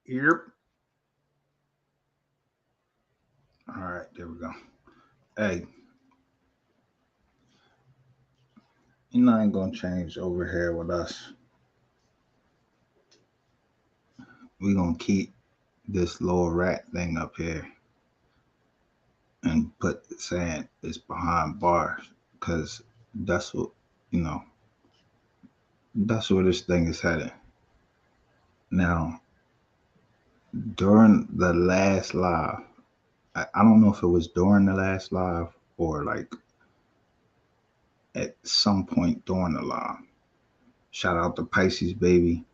Yep. All right, there we go. Hey, you know, ain't gonna change over here with us. We gonna keep this little rat thing up here and put saying it's behind bars because that's what you know. That's where this thing is headed. Now, during the last live, I don't know if it was during the last live or like at some point during the live. Shout out to Pisces, baby.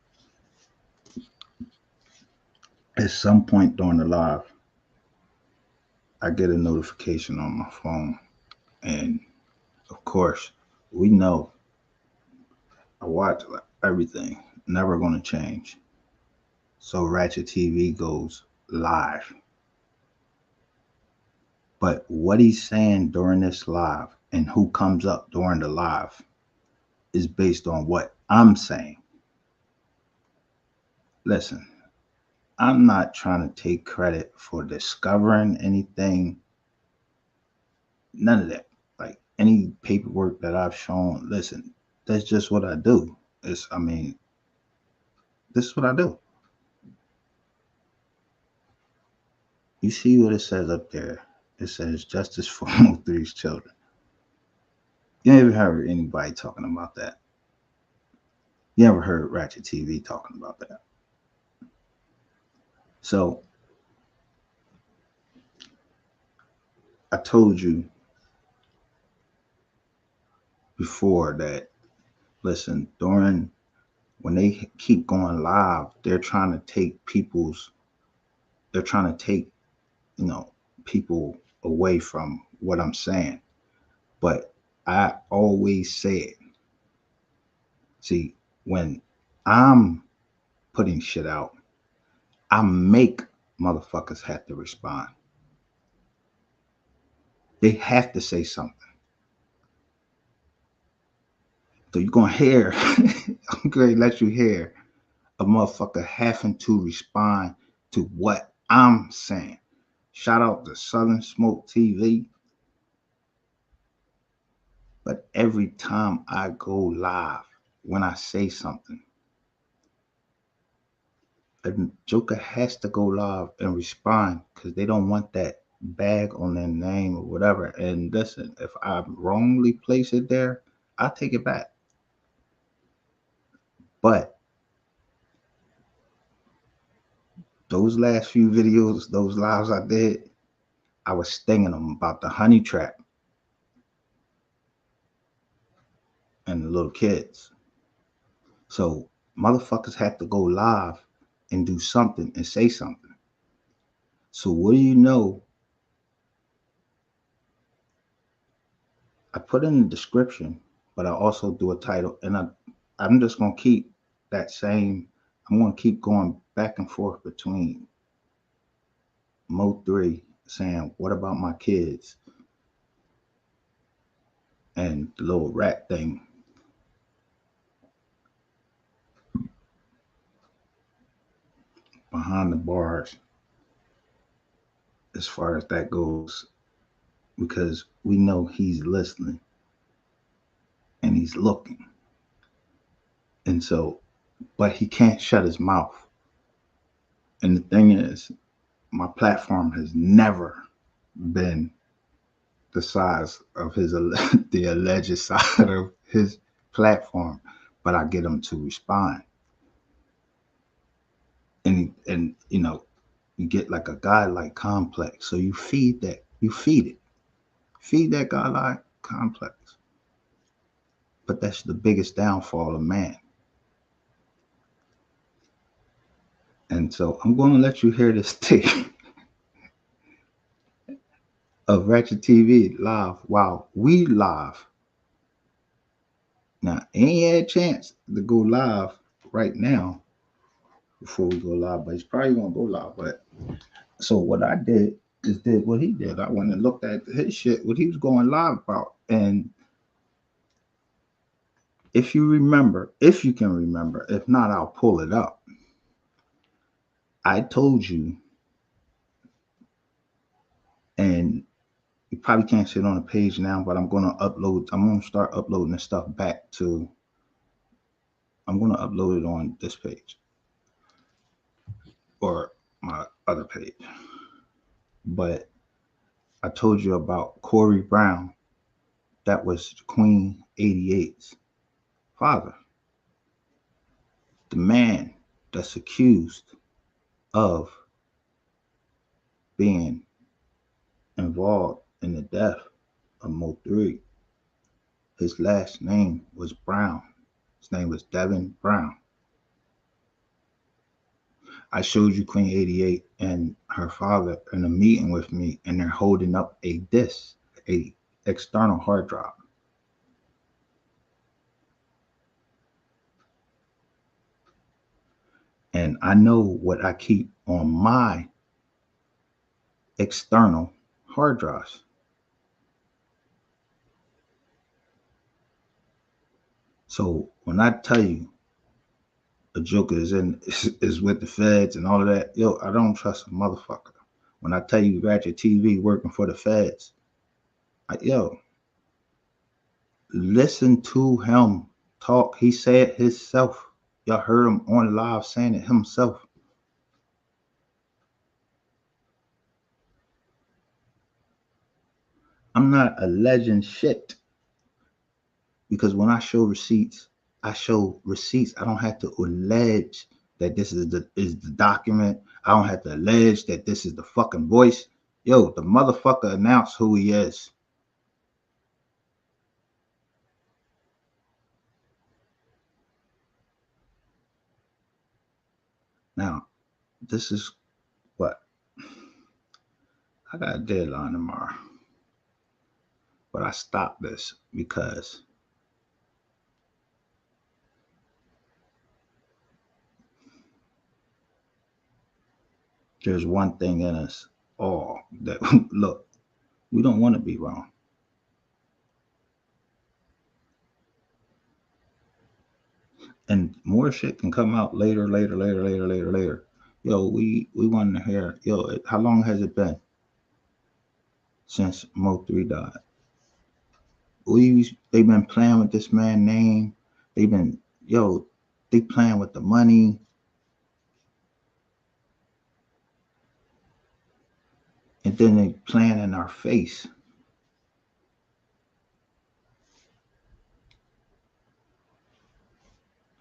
At some point during the live, I get a notification on my phone. And of course, we know I watch everything, never going to change. So Ratchet TV goes live. But what he's saying during this live and who comes up during the live is based on what I'm saying. Listen, I'm not trying to take credit for discovering anything, none of that. Like any paperwork that I've shown, listen, that's just what I do. I mean, this is what I do. You see what it says up there? It says justice for Mo3's children. You never heard anybody talking about that. You never heard Ratchet TV talking about that. So I told you before that, listen, during when they keep going live, they're trying to take, you know, people away from what I'm saying. But I always said, see, when I'm putting shit out, I make motherfuckers have to respond. They have to say something. So you're gonna hear, I'm gonna let you hear a motherfucker having to respond to what I'm saying. Shout out to Southern Smoke TV. But every time I go live, when I say something, a Joker has to go live and respond because they don't want that bag on their name or whatever. And listen, if I wrongly place it there, I'll take it back. But those last few videos, those lives I did, I was stinging them about the honey trap and the little kids. So motherfuckers have to go live and do something and say something. So what do you know? I put in the description, but I also do a title, and I'm just gonna keep that same. I'm gonna keep going back and forth between Mo3 saying, "What about my kids?" and the little rat thing behind the bars. As far as that goes, because we know he's listening and he's looking, and so, but he can't shut his mouth. And the thing is, my platform has never been the size of his the alleged side of his platform, but I get him to respond. And you know, you get like a guy like Complex, so you feed that, you feed it, feed that guy like Complex. But that's the biggest downfall of man. And so I'm going to let you hear this tape of Ratchet TV live while we live. Now, ain't had a chance to go live right now before we go live, but he's probably gonna go live. But so what I did is did what he did. I went and looked at his shit, what he was going live about. And if you remember, if you can remember, if not, I'll pull it up. I told you, and you probably can't see it on the page now, but I'm going to start uploading this stuff back to, I'm going to upload it on this page or my other page. But I told you about Corey Brown. That was Queen 88's father. The man that's accused of being involved in the death of Mo3. His last name was Brown. His name was Devin Brown. I showed you Queen 88 and her father in a meeting with me, and they're holding up a disk, a external hard drive. And I know what I keep on my external hard drives. So when I tell you a joker is with the feds and all of that, yo, I don't trust a motherfucker. When I tell you Ratchet TV working for the feds, yo, listen to him talk. He said himself. Y'all heard him on live saying it himself. I'm not alleging shit because when I show receipts, I show receipts. I don't have to allege that this is the document. I don't have to allege that this is the fucking voice. Yo, the motherfucker announced who he is. Now, this is what I got a deadline tomorrow, but I stopped this because there's one thing in us all that look, we don't want to be wrong. And more shit can come out later. Yo, we want to hear, yo, how long has it been since Mo3 died? They've been playing with this man's name. They've been, yo, they playing with the money. And then they playing in our face.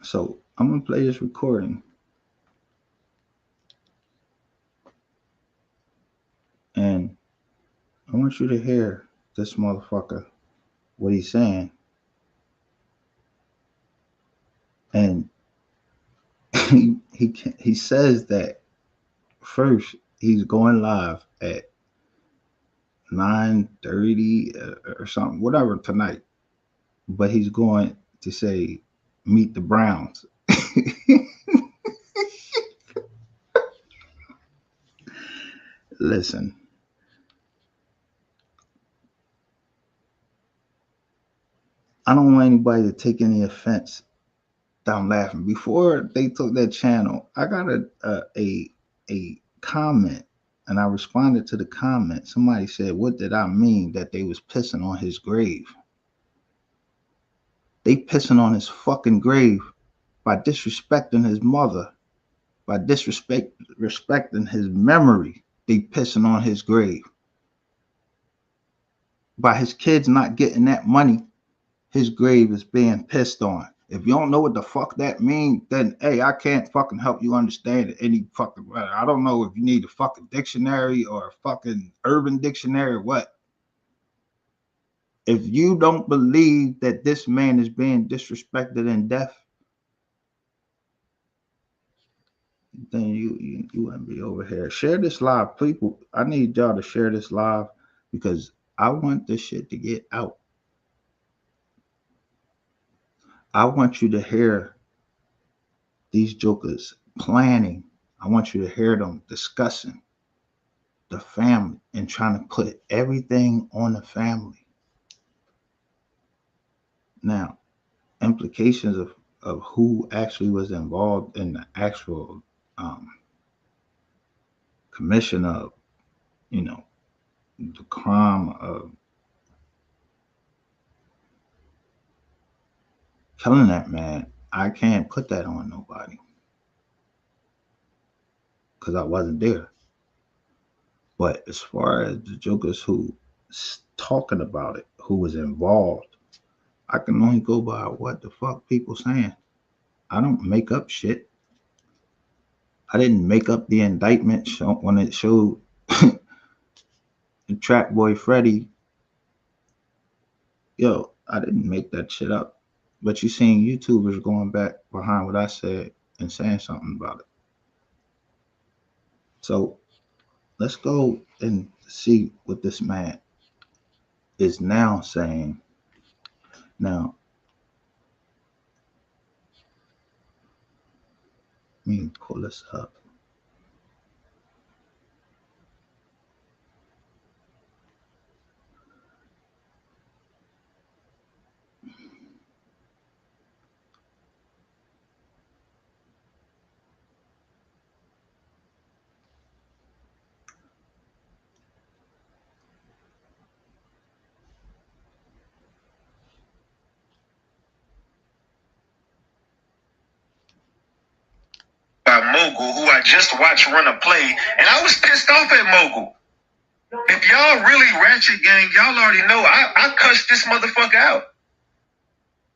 So I'm gonna play this recording. And I want you to hear this motherfucker, what he's saying. And he says that first he's going live at 9:30 or something, whatever tonight. But he's going to say, meet the Browns. Listen, I don't want anybody to take any offense that I'm laughing. Before they took that channel, I got a comment, and I responded to the comment. Somebody said, "What did I mean that they was pissing on his grave?" They pissing on his fucking grave by disrespecting his mother, by respecting his memory. They pissing on his grave. By his kids not getting that money, his grave is being pissed on. If you don't know what the fuck that means, then hey, I can't fucking help you understand it any fucking way. I don't know if you need a fucking dictionary or a fucking urban dictionary or what. If you don't believe that this man is being disrespected and deaf, then you wouldn't be over here. Share this live, people. I need y'all to share this live because I want this shit to get out. I want you to hear these jokers planning. I want you to hear them discussing the family and trying to put everything on the family. Now, implications of who actually was involved in the actual commission of, you know, the crime of killing that man, I can't put that on nobody because I wasn't there. But as far as the jokers who talking about it, who was involved, I can only go by what the fuck people saying. I don't make up shit. I didn't make up the indictment when it showed the Trap Boy Freddy. Yo, I didn't make that shit up. But you seen YouTubers going back behind what I said and saying something about it. So let's go and see what this man is now saying. Now, let me pull this up. Mogul, who I just watched run a play, and I was pissed off at Mogul. If y'all really ratchet gang, y'all already know I cussed this motherfucker out.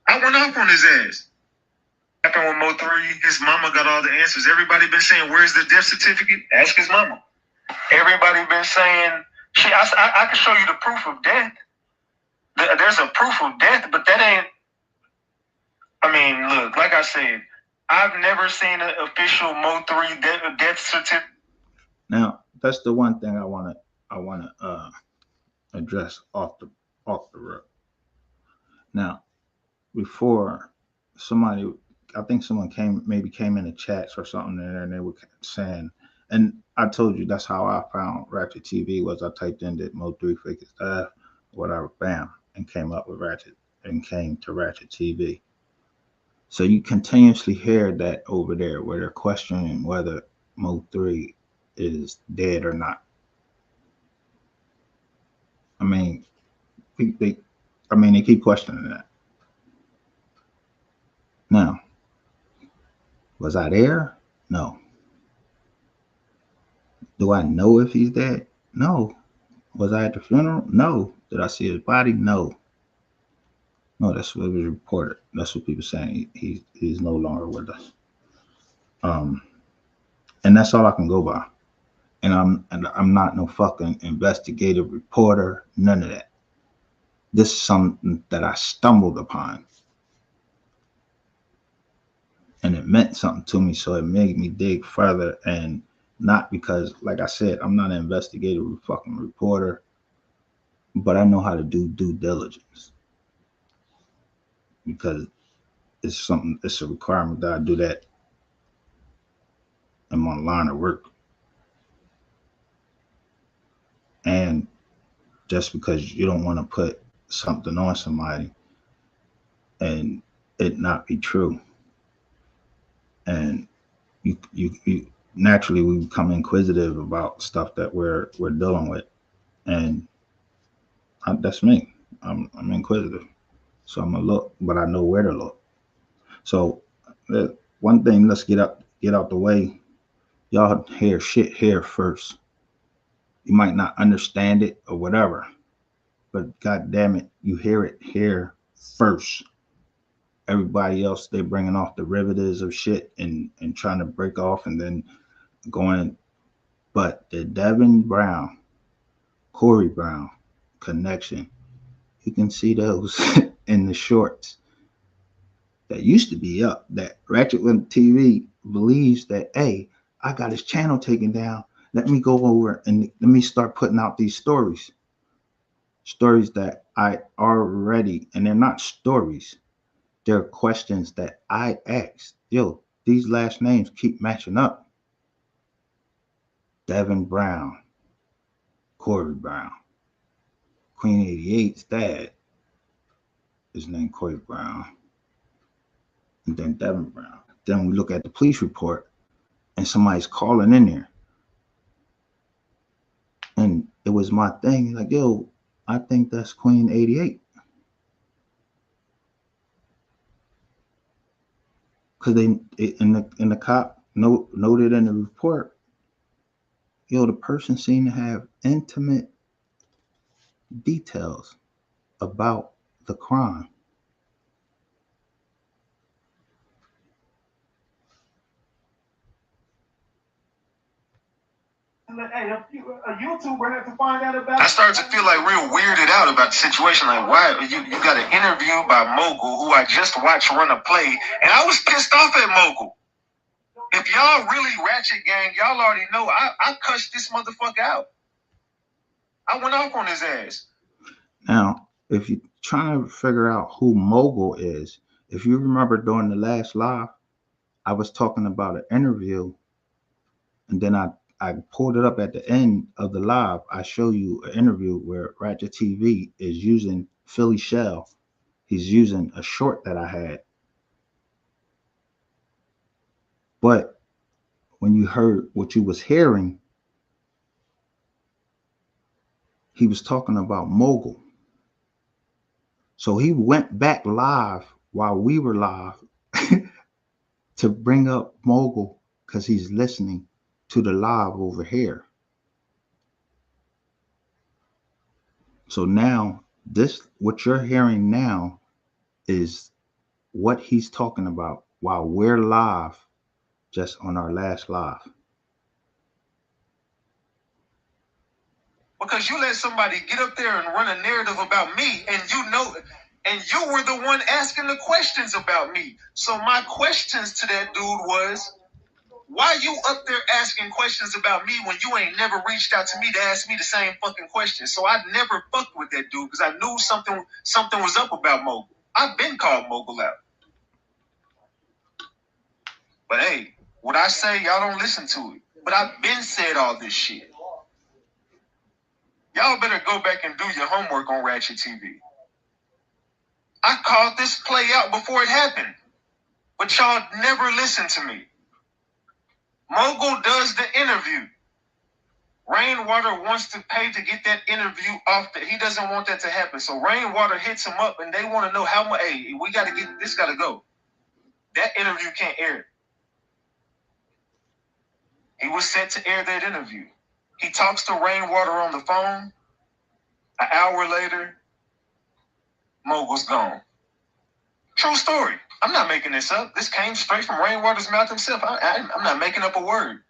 I went off on his ass. Happened with Mo 3, his mama got all the answers. Everybody been saying, where's the death certificate? Ask his mama. Everybody been saying, I can show you the proof of death. There's a proof of death, but that ain't, I mean, look, like I said, I've never seen an official Mo 3 death certificate. Now, that's the one thing I wanna address off the rip. Now, before somebody, I think someone came in the chats or something, and they were saying, and I told you that's how I found Ratchet TV was I typed in that Mo 3 fake his death, whatever, bam, and came up with Ratchet and came to Ratchet TV. So you continuously hear that over there where they're questioning whether Mo 3 is dead or not. I mean, they keep questioning that. Now, was I there? No. Do I know if he's dead? No. Was I at the funeral? No. Did I see his body? No. No, that's what was reported. That's what people saying. He's no longer with us. And that's all I can go by. And I'm not no fucking investigative reporter. None of that. This is something that I stumbled upon. And it meant something to me, so it made me dig further. And not because, like I said, I'm not an investigative fucking reporter, but I know how to do due diligence because it's a requirement that I do that in my line of work. And just because you don't want to put something on somebody and it not be true, and you naturally we become inquisitive about stuff that we're dealing with, and that's me. I'm inquisitive, so I'm gonna look, but I know where to look. So one thing, let's get out the way. Y'all hear shit here first. You might not understand it or whatever, but god damn it, you hear it here first. Everybody else, they bringing off derivatives of shit and trying to break off and then going. But the Devin Brown, Corey Brown connection, you can see those in the shorts that used to be up. That Ratchet TV believes that, hey, I got his channel taken down. Let me go over and let me start putting out these stories that I already, and they're not stories. They're questions that I asked. Yo, these last names keep matching up. Devin Brown, Corey Brown, Queen 88's dad is named Corey Brown, and then Devin Brown. Then we look at the police report, and somebody's calling in there. And it was my thing, like, yo, I think that's Queen 88. Because in the cop noted in the report, yo, the person seemed to have intimate details about the crime. Hey, a YouTuber had to find out about it. I started to feel like real weirded out about the situation. Like, why you got an interview by Mogul, who I just watched run a play, and I was pissed off at Mogul. If y'all really ratchet gang, y'all already know I cussed this motherfucker out. I went off on his ass. Now, if you're trying to figure out who Mogul is, if you remember during the last live, I was talking about an interview, and then I pulled it up at the end of the live. I show you an interview where Ratchet TV is using Philly Shell. He's using a short that I had. But when you heard what you was hearing, he was talking about Mogul. So he went back live while we were live to bring up Mogul because he's listening to the live over here. So now what you're hearing now is what he's talking about while we're live, just on our last live. Because you let somebody get up there and run a narrative about me, and you were the one asking the questions about me. So my questions to that dude was, why you up there asking questions about me when you ain't never reached out to me to ask me the same fucking question? So I never fucked with that dude because I knew something was up about Mogul. I've been called Mogul out. But hey, what I say, y'all don't listen to it. But I've been said all this shit. Y'all better go back and do your homework on Ratchet TV. I called this play out before it happened. But y'all never listen to me. Mogul does the interview. Rainwater wants to pay to get that interview off. He doesn't want that to happen. So Rainwater hits him up and they want to know how much. Hey, we got to get this. Got to go. That interview can't air. He was set to air that interview. He talks to Rainwater on the phone. An hour later, Mogul's gone. True story. I'm not making this up. This came straight from Rainwater's mouth himself. I'm not making up a word.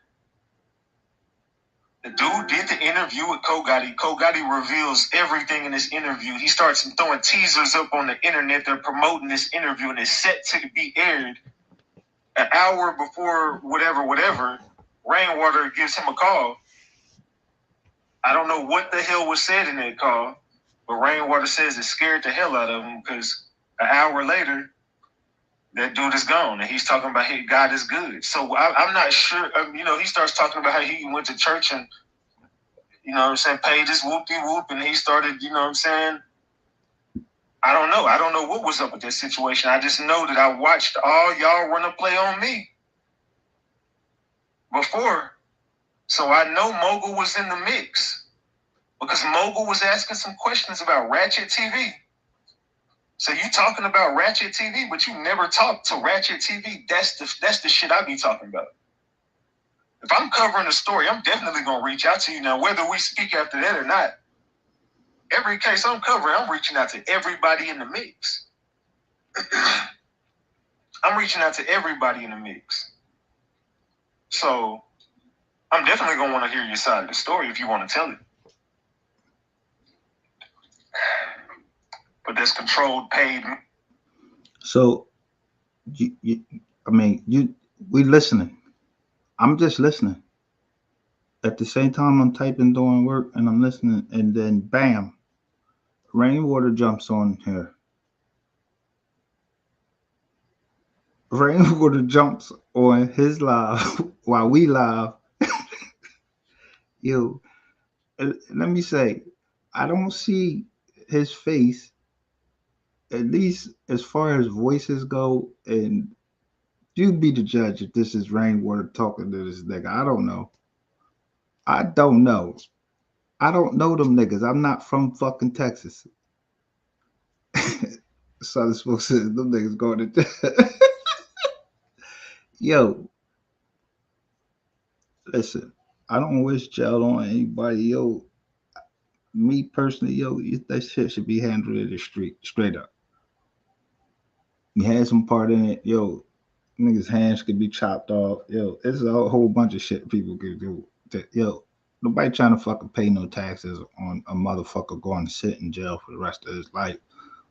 The dude did the interview with Ko Gotti. Ko Gotti reveals everything in this interview. He starts throwing teasers up on the internet. They're promoting this interview, and it's set to be aired an hour before whatever. Rainwater gives him a call. I don't know what the hell was said in that call, but Rainwater says it scared the hell out of him because an hour later, that dude is gone, and he's talking about, hey, God is good. So I'm not sure. He starts talking about how he went to church and, paid his whoop-de-whoop, and he started, I don't know. I don't know what was up with that situation. I just know that I watched all y'all run a play on me before. So I know Mogul was in the mix because Mogul was asking some questions about Ratchet TV. So you talking about Ratchet TV, but you never talked to Ratchet TV. That's the shit I be talking about. If I'm covering a story, I'm definitely gonna reach out to you. Now, whether we speak after that or not, every case I'm covering, I'm reaching out to everybody in the mix. I'm reaching out to everybody in the mix. So I'm definitely gonna want to hear your side of the story if you want to tell it. But that's controlled, paid. So, we listening. I'm just listening. At the same time, I'm typing, doing work, and I'm listening, and then bam, Rainwater jumps on here. Rainwater jumps on his live while we live. Yo, let me say, I don't see his face, at least as far as voices go, and you'd be the judge if this is Rainwater talking to this nigga. I don't know. I don't know them niggas. I'm not from fucking Texas. Southern Smoke says them niggas going to jail. Yo, listen, I don't wish jail on anybody. Yo, me personally, yo, that shit should be handled in the street, straight up. You had some part in it, yo. Niggas' hands could be chopped off. Yo, it's a whole bunch of shit people could do. Yo, nobody trying to fucking pay no taxes on a motherfucker going to sit in jail for the rest of his life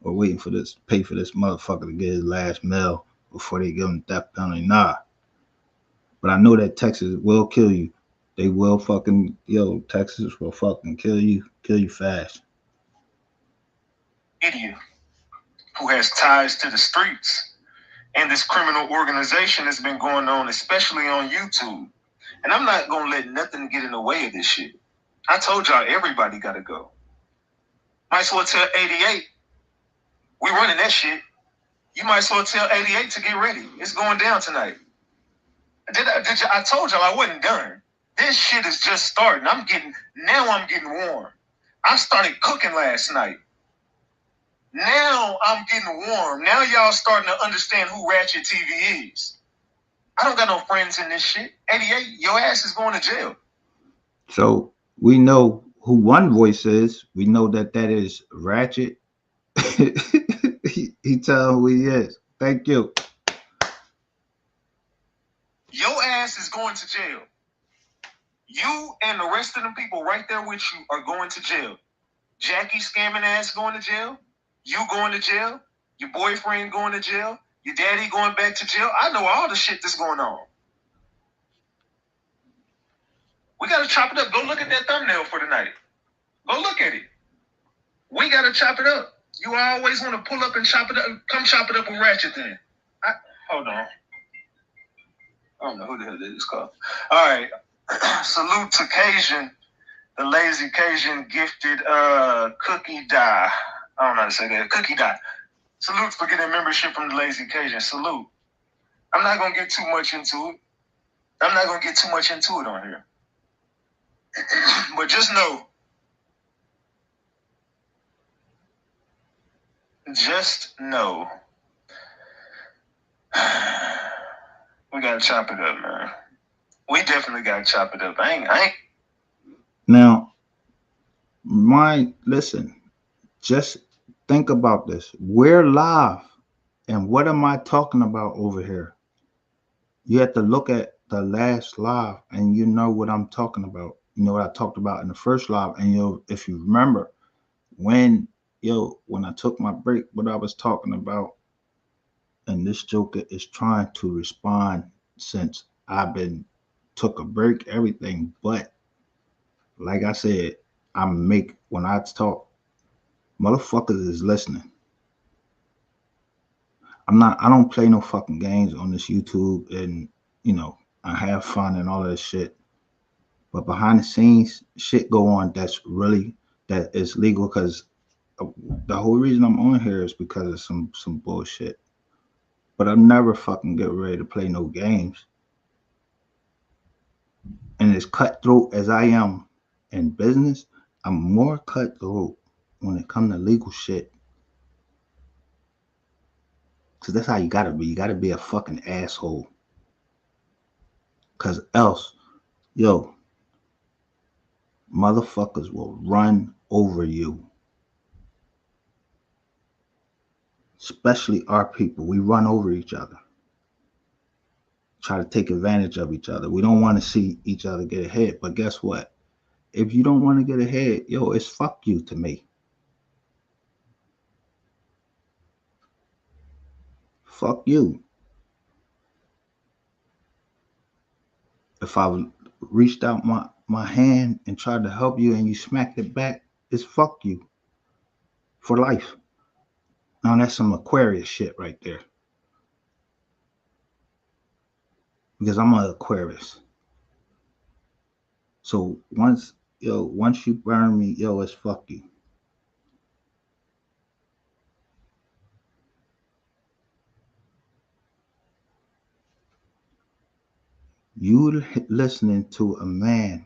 or waiting for this, pay for this motherfucker to get his last meal before they give him the death penalty. Nah. But I know that Texas will kill you. They will fucking, yo, Texas will fucking kill you fast. Idiot who has ties to the streets. And this criminal organization has been going on, especially on YouTube. And I'm not going to let nothing get in the way of this shit. I told y'all everybody got to go. Might as well tell 88, we running that shit. You might as well tell 88 to get ready. It's going down tonight. I told y'all I wasn't done. This shit is just starting. I'm getting warm. I started cooking last night. Now I'm getting warm. Now y'all starting to understand who Ratchet TV is. I don't got no friends in this shit. 88, your ass is going to jail. So we know who One Voice is. We know that is Ratchet. he tell who he is. Thank you. Your ass is going to jail. You and the rest of the people right there with you are going to jail. Jackie scamming ass going to jail. You going to jail. Your boyfriend going to jail. Your daddy going back to jail. I know all the shit that's going on. We got to chop it up. Go look at that thumbnail for tonight. Go look at it. We got to chop it up. You always want to pull up and chop it up. Come chop it up with Ratchet then. Hold on. I don't know who the hell that is called. All right. Salute to Cajun. The Lazy Cajun gifted Cookie Die. I don't know how to say that. Cookie Die. Salute for getting membership from the Lazy Cajun. Salute. I'm not going to get too much into it. On here. But just know. We got to chop it up, man. We definitely got to chop it up. I ain't. Now, listen, just think about this. We're live. And what am I talking about over here? You have to look at the last live and you know what I'm talking about. You know what I talked about in the first live. And if you remember when I took my break, what I was talking about, and this joker is trying to respond since I've been took a break, everything. But like I said, when I talk, motherfuckers is listening. I don't play no fucking games on this YouTube, and I have fun and all that shit. But behind the scenes, shit go on that is legal, because the whole reason I'm on here is because of some bullshit. But I'm never fucking get ready to play no games. And as cutthroat as I am in business, I'm more cutthroat when it comes to legal shit. Because that's how you gotta be. You gotta be a fucking asshole. Because else, motherfuckers will run over you. Especially our people. We run over each other. Try to take advantage of each other. We don't want to see each other get ahead. But guess what? If you don't want to get ahead, it's fuck you to me. Fuck you. If I reached out my hand and tried to help you and you smacked it back, it's fuck you. For life. Now that's some Aquarius shit right there. Because I'm an Aquarius. So once you burn me, it's fuck you. You listening to a man,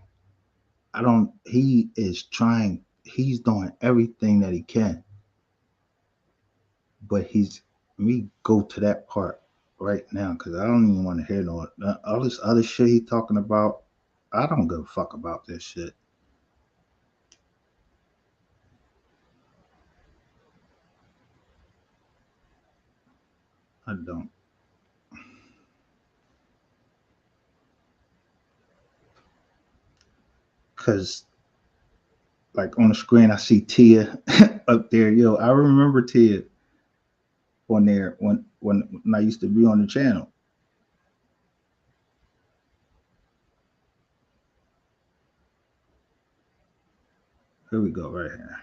he is trying, he's doing everything that he can. But let me go to that part right now because I don't even want to hear all this other shit he talking about. I don't give a fuck about this shit. I don't. Cause like on the screen I see Tia up there. Yo, I remember Tia on there when I used to be on the channel. Here we go, right here.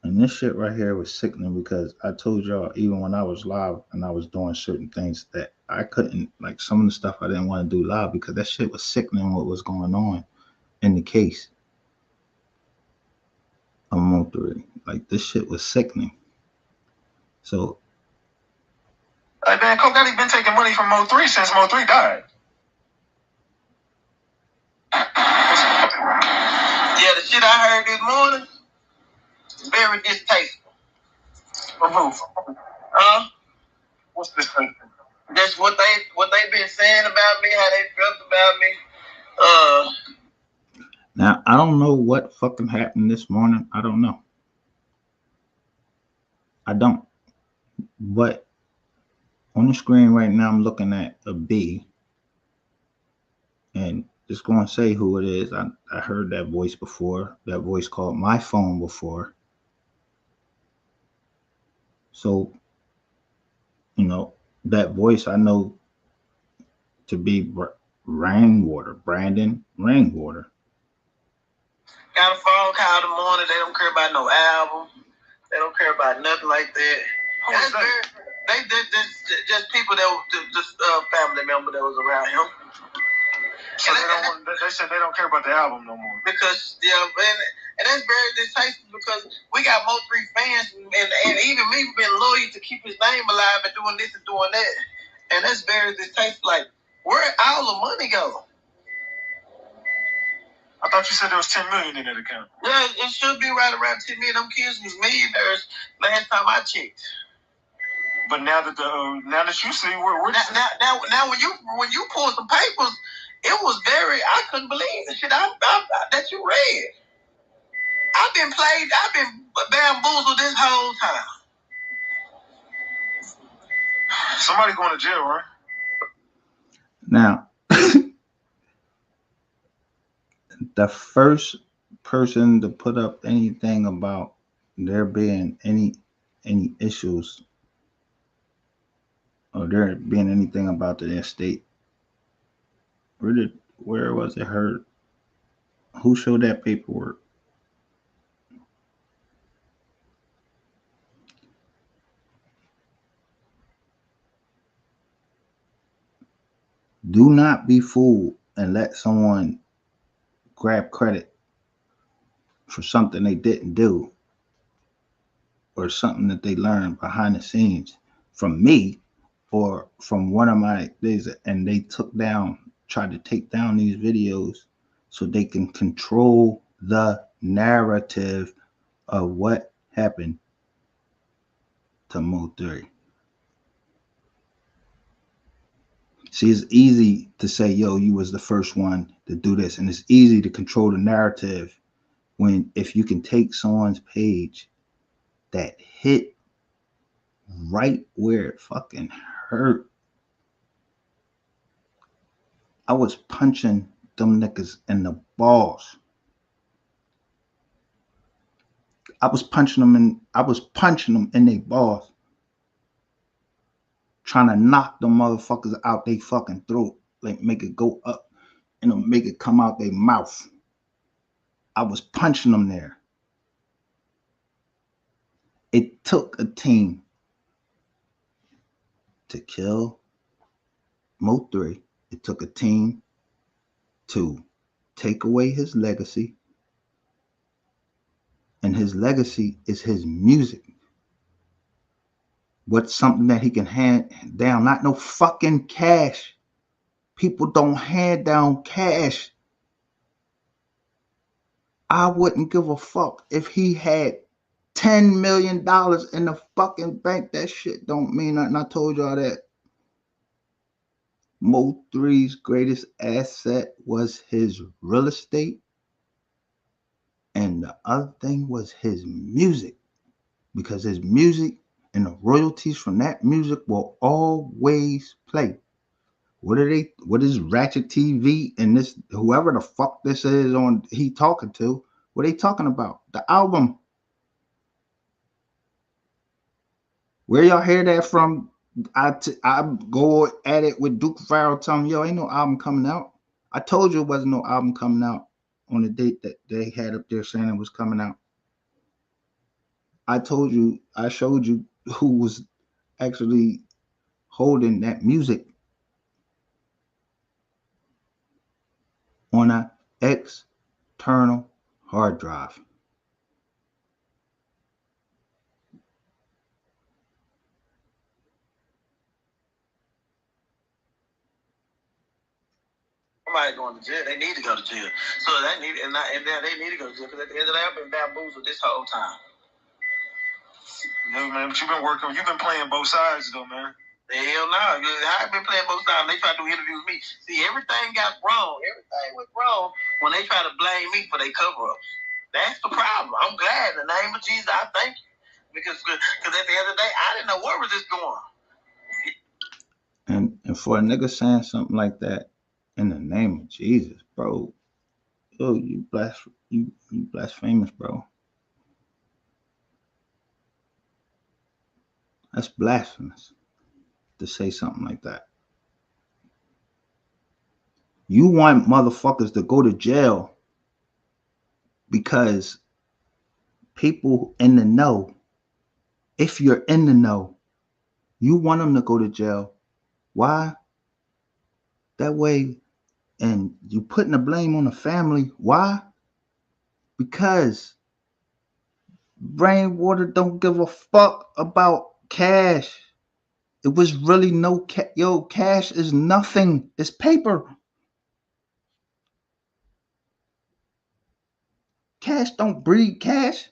And this shit right here was sickening because I told y'all, even when I was live and I was doing certain things that I couldn't, like some of the stuff I didn't want to do live because that shit was sickening what was going on in the case of Mo3. Like this shit was sickening. So, like, man, Coke Daddy been taking money from Mo3 since Mo3 died. Yeah, the shit I heard this morning, very distasteful. From who? What's distasteful? That's what they been saying about me, how they felt about me. Now I don't know what fucking happened this morning. I don't know. I don't. But on the screen right now, I'm looking at a B, and just going to say who it is. I heard that voice before. That voice called my phone before. So, you know, that voice I know to be Rainwater, Brandon Rainwater. Got a phone call in the morning. They don't care about no album. They don't care about nothing like that. Who was that? They just people that was just family member that was around him. So they said they don't care about the album no more. Because and that's very distasteful because we got Mo3 fans and even me been loyal to keep his name alive and doing this and doing that. And that's very distasteful. Like, where all the money go? I thought you said there was 10 million in that account. Yeah, it should be right around 10 million. Them kids was millionaires last time I checked. But now that you see where now when you pull some papers, it was very, I couldn't believe the shit that you read. I've been bamboozled this whole time. Somebody going to jail, right? Now, the first person to put up anything about there being any issues or there being anything about the estate, where was it heard? Who showed that paperwork? Do not be fooled and let someone grab credit for something they didn't do or something that they learned behind the scenes from me or from one of my days, and they tried to take down these videos so they can control the narrative of what happened to Mo3. See, it's easy to say, yo, you was the first one to do this, and it's easy to control the narrative if you can take someone's page that hit right where it fucking hurt. I was punching them niggas in the balls. I was punching them in their balls. Trying to knock them motherfuckers out they fucking throat. Like make it go up and make it come out their mouth. I was punching them there. It took a team to kill Mo3. It took a team to take away his legacy. And his legacy is his music. What's something that he can hand down? Not no fucking cash. People don't hand down cash. I wouldn't give a fuck if he had $10 million in the fucking bank. That shit don't mean nothing. I told y'all that. Mo3's greatest asset was his real estate, and the other thing was his music, because his music and the royalties from that music will always play. What is Ratchet TV and this whoever the fuck this is on he talking to? What are they talking about? The album. Where y'all hear that from? I go at it with Duke Farrell telling me, yo, ain't no album coming out. I told you it wasn't no album coming out on the date that they had up there saying it was coming out. I showed you who was actually holding that music on an external hard drive. Somebody going to jail. They need to go to jail. So they need and they need to go to jail because at the end of the day, I've been bamboozled this whole time. No, man, but you've been playing both sides though, man. Hell no. I've been playing both sides. They tried to interview me. See, everything got wrong. Everything went wrong when they try to blame me for their cover up. That's the problem. I'm glad in the name of Jesus, I thank you. Because at the end of the day, I didn't know where was this going. And for a nigga saying something like that in the name of Jesus, bro, yo, you blasphemous, bro. That's blasphemous to say something like that. You want motherfuckers to go to jail because people in the know, if you're in the know, you want them to go to jail. Why? That way, and you putting the blame on the family. Why? Because Rainwater don't give a fuck about cash. It was really no cash is nothing. It's paper. Cash don't breed cash.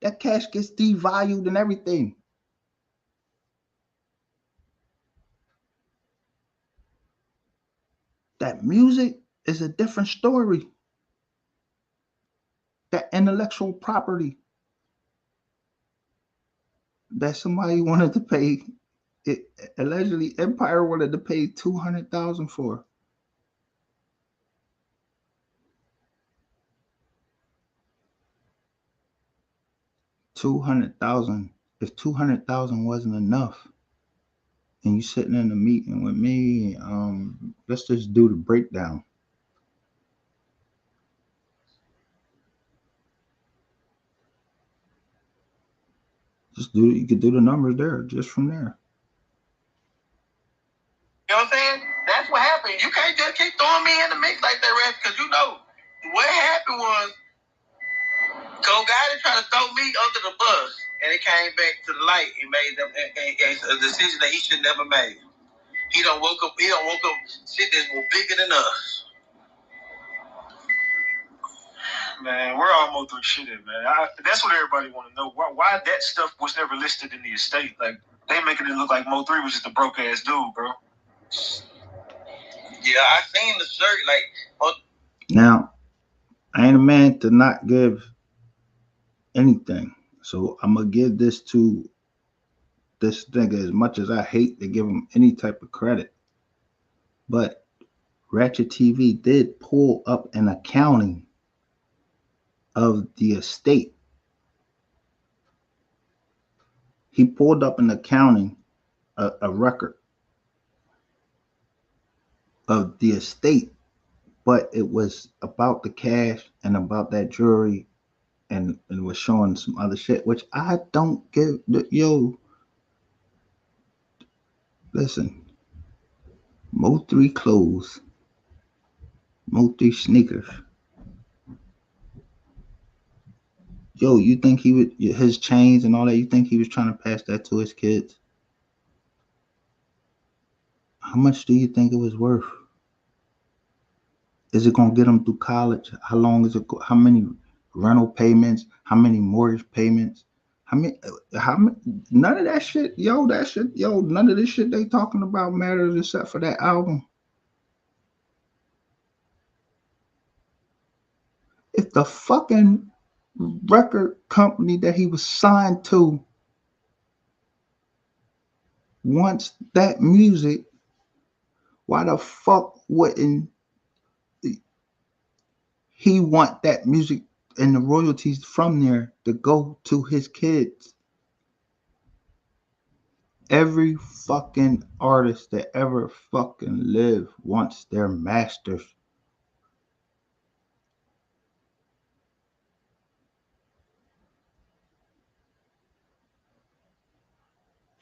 That cash gets devalued and everything. That music is a different story. That intellectual property that somebody wanted to pay, it allegedly Empire wanted to pay $200,000 for. $200,000. If $200,000 wasn't enough, and you sitting in a meeting with me, let's just do the breakdown. You could do the numbers there, just from there. You know what I'm saying? That's what happened. You can't just keep throwing me in the mix like that, Ref, because you know what happened was Cole Gotti tried to throw me under the bus, and it came back to the light and made them a decision that he should never made. He don't woke up shit that was bigger than us. Man, we're almost through shit, man. That's what everybody want to know. Why that stuff was never listed in the estate? Like, they making it look like Mo3 was just a broke ass dude, bro. Yeah, I seen the shirt. Like, now, I ain't a man to not give anything, so I'm gonna give this to this nigga as much as I hate to give him any type of credit. But Ratchet TV did pull up an accounting of the estate. He pulled up an accounting, a record of the estate, but it was about the cash and about that jewelry, and was showing some other shit, which I don't give. Yo, listen, Mo3 clothes, Mo3 sneakers. Yo, you think he would, his chains and all that, you think he was trying to pass that to his kids? How much do you think it was worth? Is it gonna get them through college? How long is it? How many rental payments? How many mortgage payments? How many? How many? None of that shit, yo. That shit, yo. None of this shit they talking about matters except for that album. If the fucking record company that he was signed to wants that music, why the fuck wouldn't he want that music and the royalties from there to go to his kids? Every fucking artist that ever fucking lived wants their masters.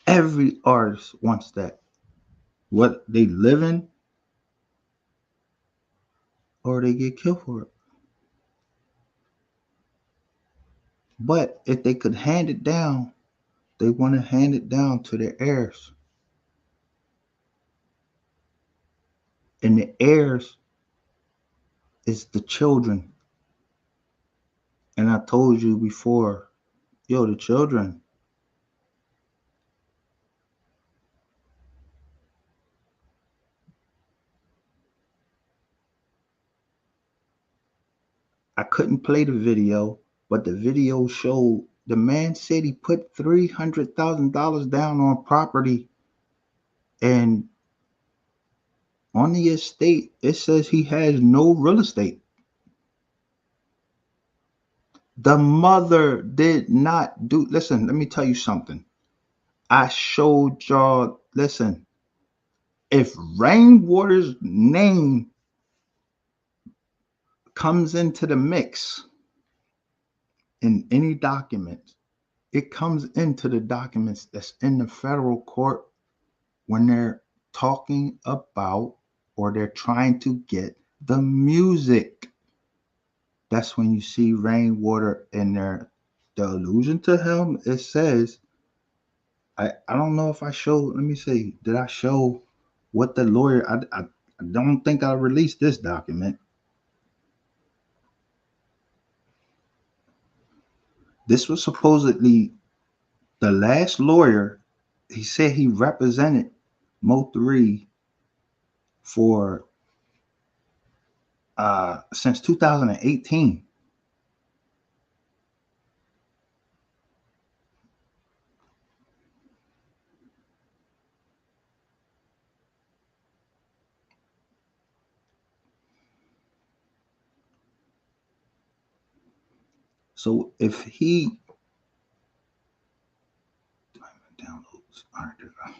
Every artist wants that. What they live in or they get killed for it. But if they could hand it down, they want to hand it down to their heirs. And the heirs is the children. And I told you before, yo, the children, I couldn't play the video, but the video showed the man said he put $300,000 down on property, and on the estate it says he has no real estate. The mother did not do. Listen, let me tell you something. I showed y'all. Listen, if Rainwater's name comes into the mix in any document, it comes into the documents that's in the federal court when they're talking about or they're trying to get the music. That's when you see Rainwater in there. The allusion to him, it says, I don't know if I showed, let me see, did I show what the lawyer, I don't think I released this document. This was supposedly the last lawyer. He said he represented Mo3 for since 2018. So if he downloads, all right,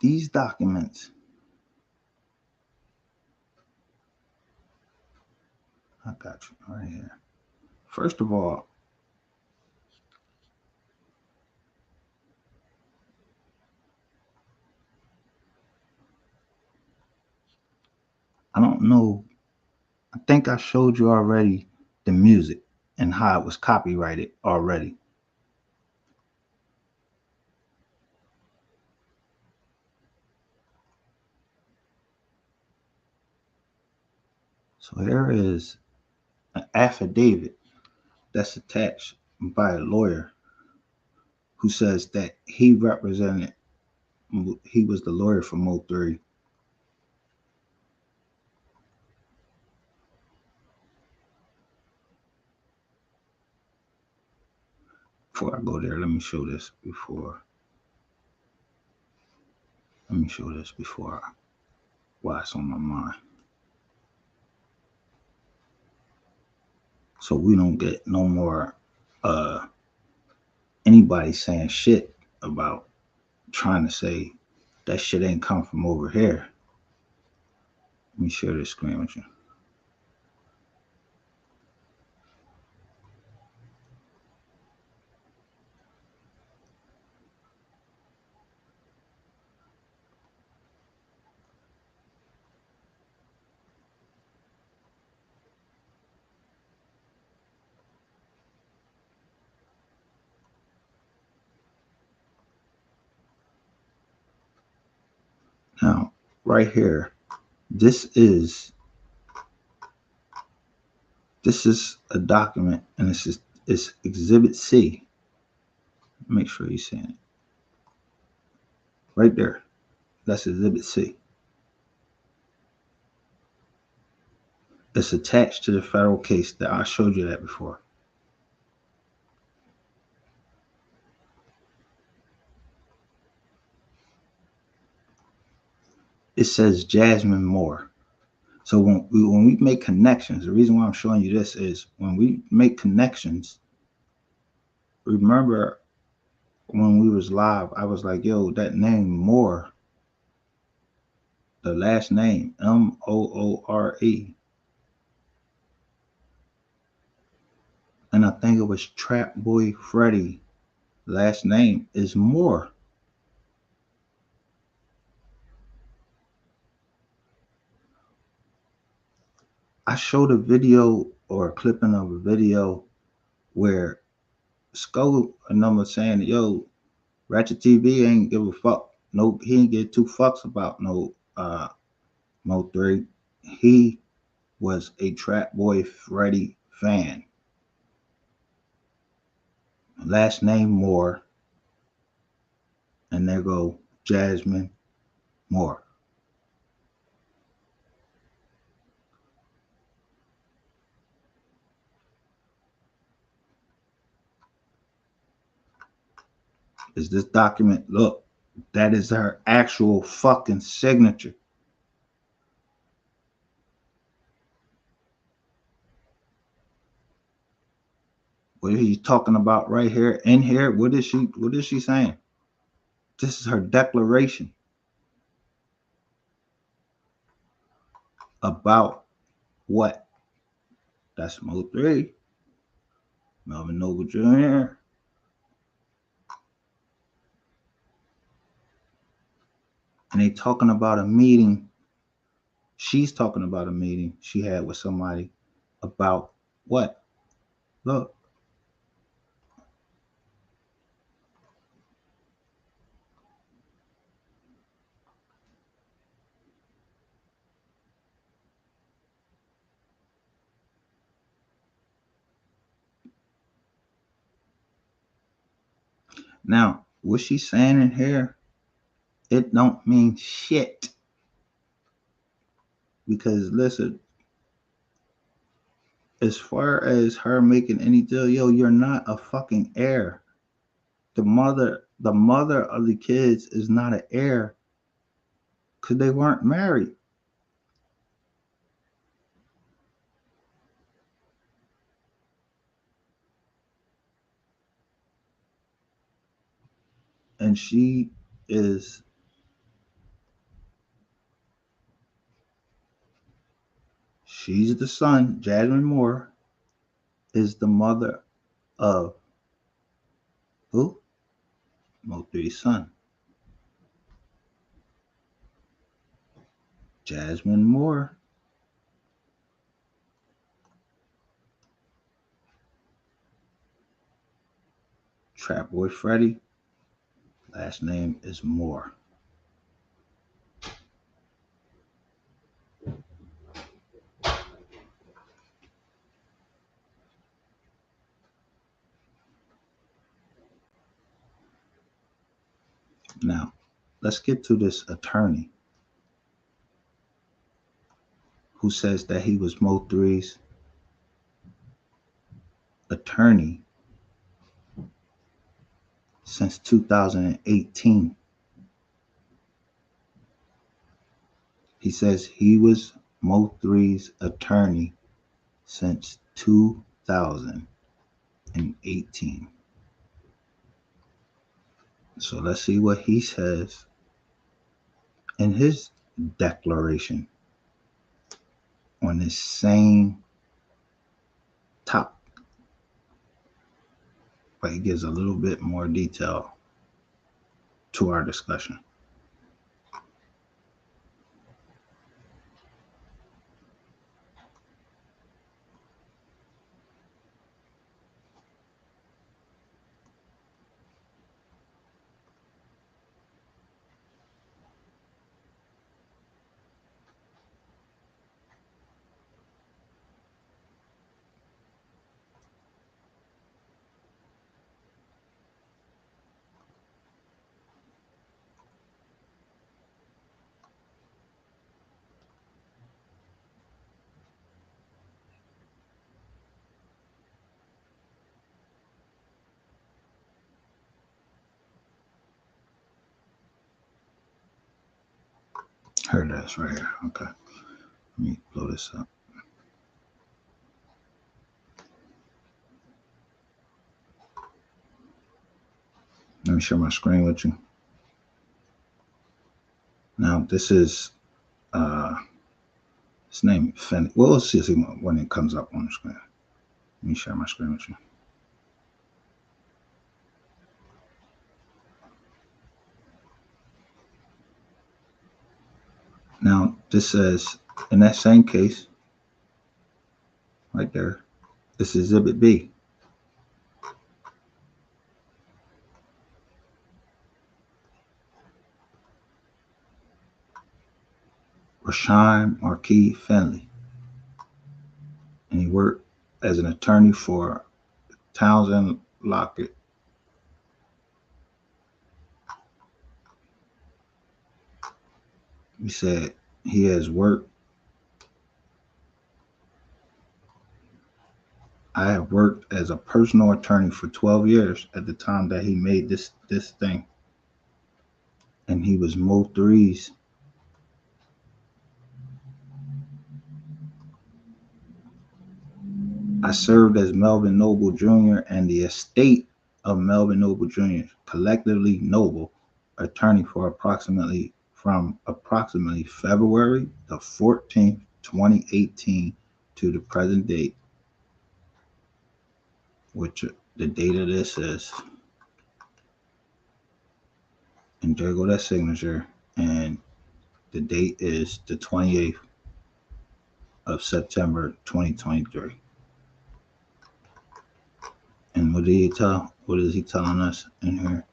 these documents, I got you right here. First of all, I don't know. I think I showed you already the music and how it was copyrighted already. So here is an affidavit that's attached by a lawyer who says that he represented, he was the lawyer for Mo3. Before I go there, let me show this before. Let me show this before why it's on my mind. So we don't get no more anybody saying shit about trying to say that shit ain't come from over here. Let me share this screen with you. right here. This is a document, and it's Exhibit C. Make sure you're seeing it right there. That's Exhibit C. It's attached to the federal case that I showed you that before. It says Jasmine Moore. So when we make connections, the reason why I'm showing you this is when we make connections, remember when we was live, I was like, yo, that name Moore, the last name, Moore. And I think it was Trap Boy Freddy. Last name is Moore. I showed a video or a clipping of a video where Skull and them was saying, yo, Ratchet TV ain't give a fuck. No, he ain't get two fucks about no Mo 3. He was a Trap Boy Freddy fan. Last name Moore. And there go Jasmine Moore. Is this document? Look, that is her actual fucking signature. What is he talking about right here? In here? What is she saying? This is her declaration about what? That's Mo 3, Melvin Noble Jr. And they talking about a meeting. She's talking about a meeting she had with somebody about what? Look. Now, what she's saying in here, it don't mean shit. Because listen, as far as her making any deal, yo, you're not a fucking heir. The mother of the kids is not an heir because they weren't married. And she's the son. Jasmine Moore is the mother of who? Mo 3's son. Jasmine Moore. Trap Boy Freddy. Last name is Moore. Now, let's get to this attorney who says that he was Mo 3's attorney since 2018. He says he was Mo 3's attorney since 2018. So let's see what he says in his declaration on this same topic. But he gives a little bit more detail to our discussion. Heard that's right here. Okay. Let me blow this up. Let me share my screen with you. Now, this is his name, Fenley. Well, we'll see when it comes up on the screen. Let me share my screen with you. Now, this says, in that same case, right there, this is Exhibit B. Rashawn Marquis Fenley. And he worked as an attorney for Townsend Lockett. He said he has worked. I have worked as a personal attorney for 12 years at the time that he made this thing. And he was Mo 3's. I served as Melvin Noble Jr. and the estate of Melvin Noble Jr., collectively Noble, attorney for approximately February the 14th, 2018 to the present date, which the date of this is, and there go that signature, and the date is the 28th of September 2023. And what is he telling us in here?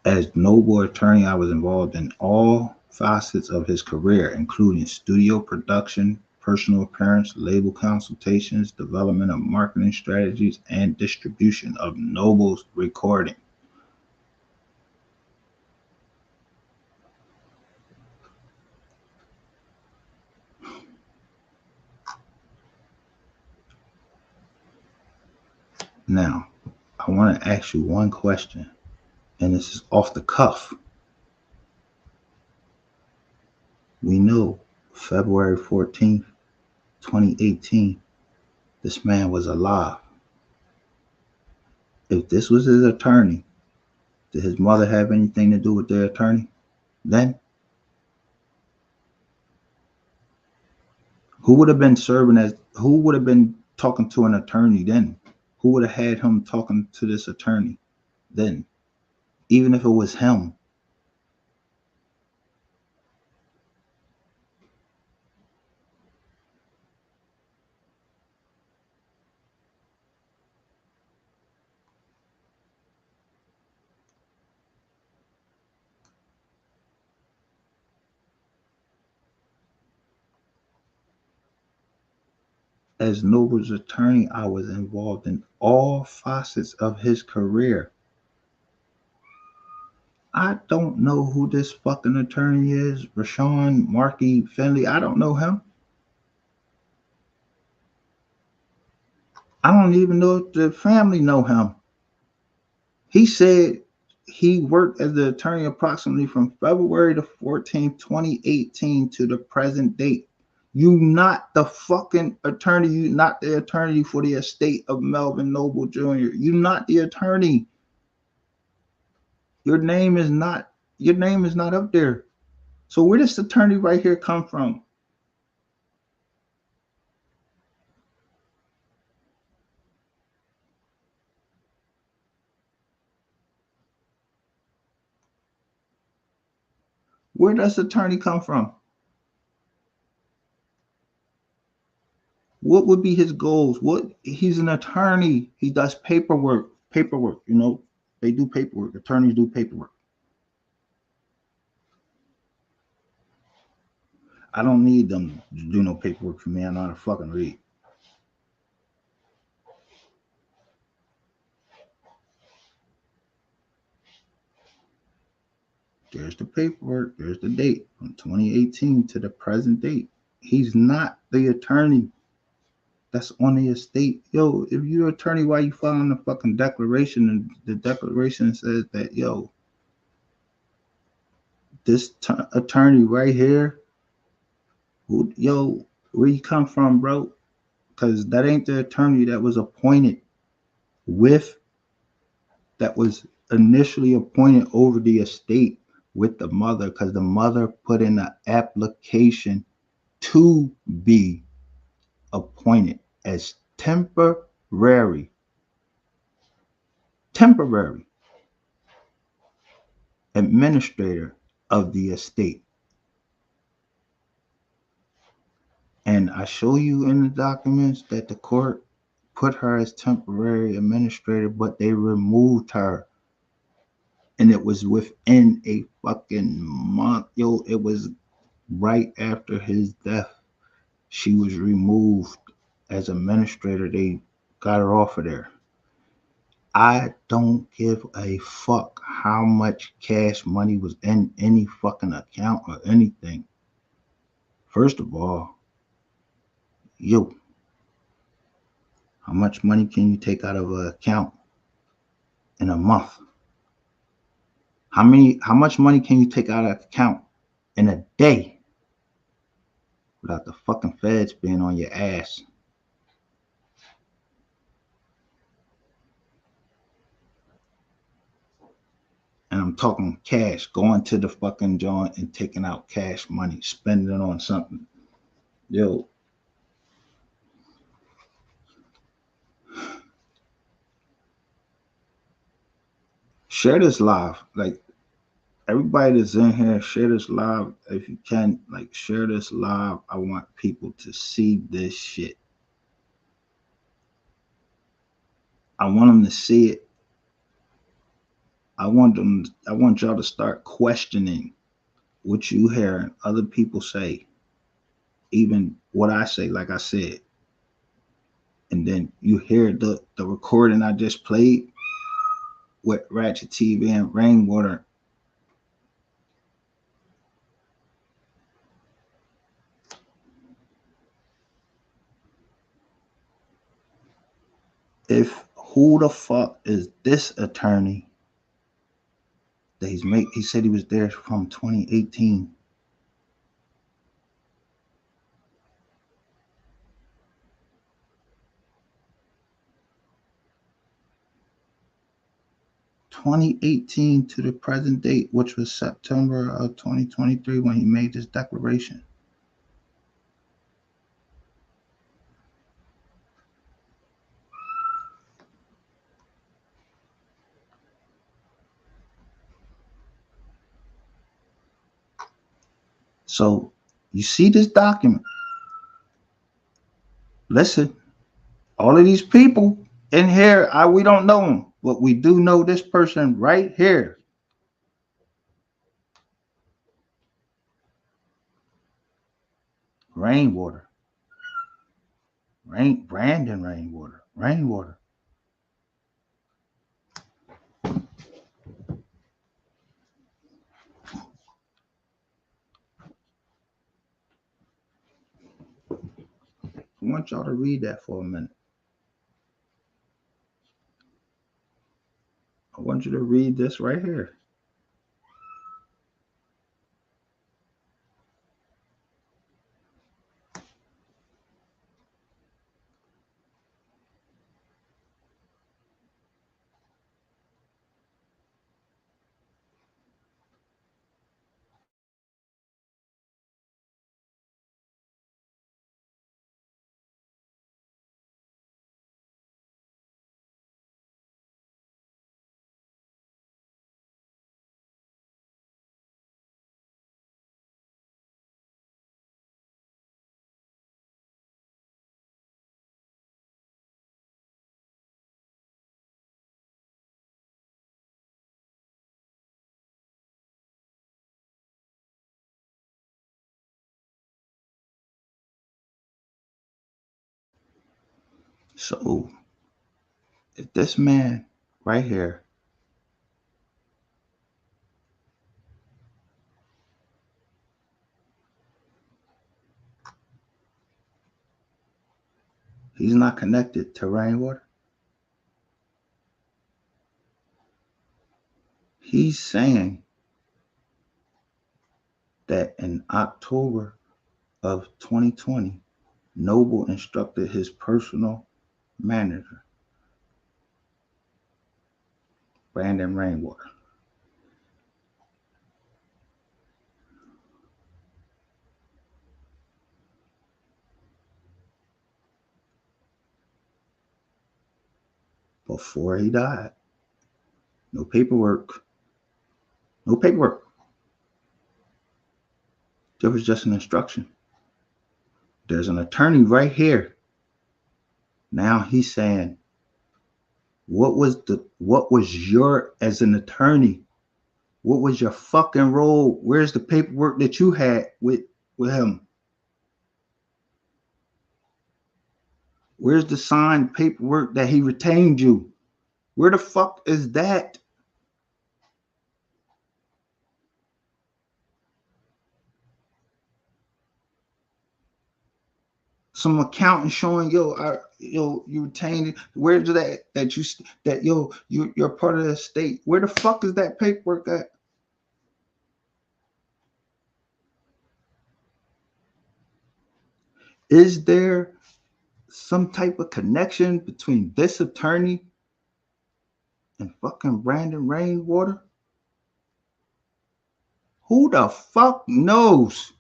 As Noble attorney, I was involved in all facets of his career, including studio production, personal appearance, label consultations, development of marketing strategies, and distribution of Noble's recording. Now, I want to ask you one question, and this is off the cuff. We know February 14th, 2018, this man was alive. If this was his attorney, did his mother have anything to do with their attorney then? Who would have been talking to an attorney then? Who would have had him talking to this attorney then? Even if it was him. As Noble's attorney, I was involved in all facets of his career. I don't know who this fucking attorney is. Rashawn Marquis Fenley. I don't know him. I don't even know if the family know him. He said he worked as the attorney approximately from February the 14th, 2018 to the present date. You not the fucking attorney. You not the attorney for the estate of Melvin Noble Jr. You not the attorney. Your name is not up there. So where does this attorney right here come from? Where does the attorney come from? What would be his goals? He's an attorney. He does paperwork. You know, they do paperwork. Attorneys do paperwork. I don't need them to do no paperwork for me. I know how to fucking read. There's the paperwork. There's the date from 2018 to the present date. He's not the attorney that's on the estate. Yo, if you're an attorney, why you filing the fucking declaration? And the declaration says that, yo, this attorney right here, yo, where you come from, bro? Because that ain't the attorney that was appointed with, that was initially appointed over the estate with the mother, because the mother put in an application to be appointed as temporary administrator of the estate. And I show you in the documents that the court put her as temporary administrator, but they removed her. And it was within a fucking month. Yo, it was right after his death. She was removed as administrator. They got her off of there. I don't give a fuck how much cash money was in any fucking account or anything. First of all, yo, how much money can you take out of an account in a month? How much money can you take out of an account in a day without the fucking feds being on your ass? And I'm talking cash, going to the fucking joint and taking out cash money, spending it on something. Yo, share this live. Like, everybody that's in here, share this live if you can. Like, share this live. I want people to see this shit. I want them to see it. I want y'all to start questioning what you hear other people say, even what I say, like I said. And then you hear the recording I just played with Ratchet TV and Rainwater. If who the fuck is this attorney that he said he was there from 2018. To the present date, which was September of 2023 when he made this declaration. So you see this document. Listen, all of these people in here, we don't know them, but we do know this person right here. Rainwater. Brandon Rainwater. I want y'all to read that for a minute. I want you to read this right here. So if this man right here he's not connected to Rainwater, he's saying that in October of 2020, Noble instructed his personal manager, Brandon Rainwater, before he died. No paperwork. No paperwork. There was just an instruction. There's an attorney right here. Now he's saying, what was your, as an attorney, what was your fucking role? Where's the paperwork that you had with him? Where's the signed paperwork that he retained you? Where the fuck is that? Some accountant showing, you retained it. Where's you're part of the estate? Where the fuck is that paperwork at? Is there some type of connection between this attorney and fucking Brandon Rainwater? Who the fuck knows?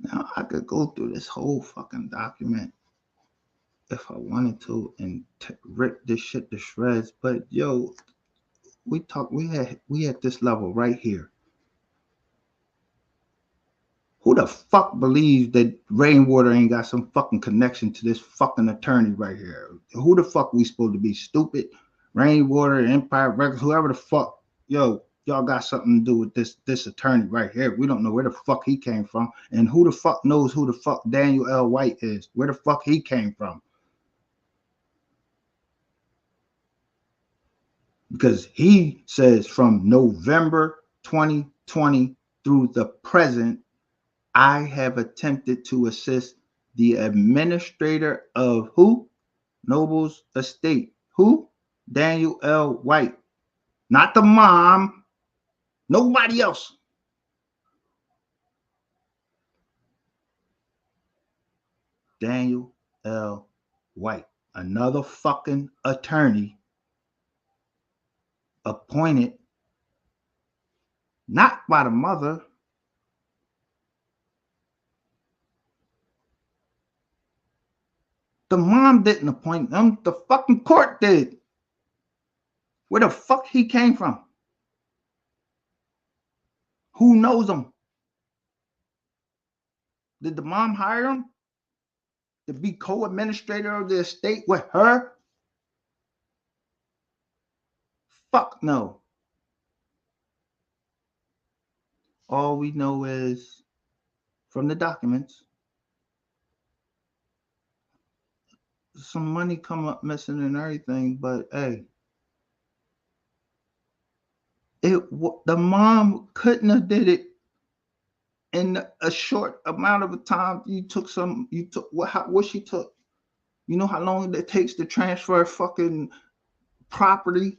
Now, I could go through this whole fucking document if I wanted to and rip this shit to shreds, but yo, we at this level right here. Who the fuck believes that Rainwater ain't got some fucking connection to this fucking attorney right here? Who the fuck we supposed to be? Stupid? Rainwater, Empire Records, whoever the fuck, yo, y'all got something to do with this attorney right here. We don't know where the fuck he came from, and who the fuck knows who the fuck Daniel L. White is? Where the fuck he came from? Because he says from November 2020 through the present, I have attempted to assist the administrator of who? Noble's estate. Who? Daniel L. White. Not the mom. Nobody else. Daniel L. White. Another fucking attorney appointed not by the mother. The mom didn't appoint them. The fucking court did. Where the fuck he came from? Who knows him? Did the mom hire him to be co-administrator of the estate with her? Fuck no. All we know is from the documents, some money come up missing and everything, but hey, the mom couldn't have did it in a short amount of time. What she took. You know how long it takes to transfer fucking property?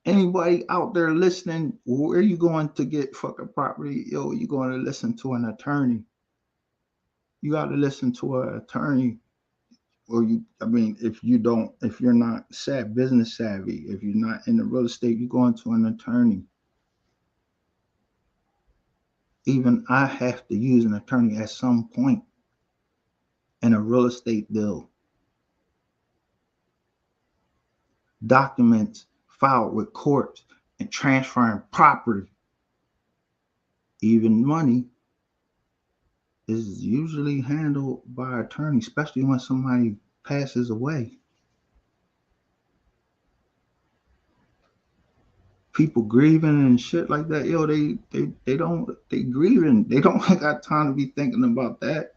Anybody out there listening, where are you going to get fucking property? Yo, you're going to listen to an attorney. You got to listen to an attorney. Or if you're not business savvy, if you're not in the real estate, you're going to an attorney. Even I have to use an attorney at some point in a real estate deal. Documents filed with courts and transferring property, even money, is usually handled by an attorney, especially when somebody passes away. People grieving and shit like that, yo, they grieving. They don't got time to be thinking about that.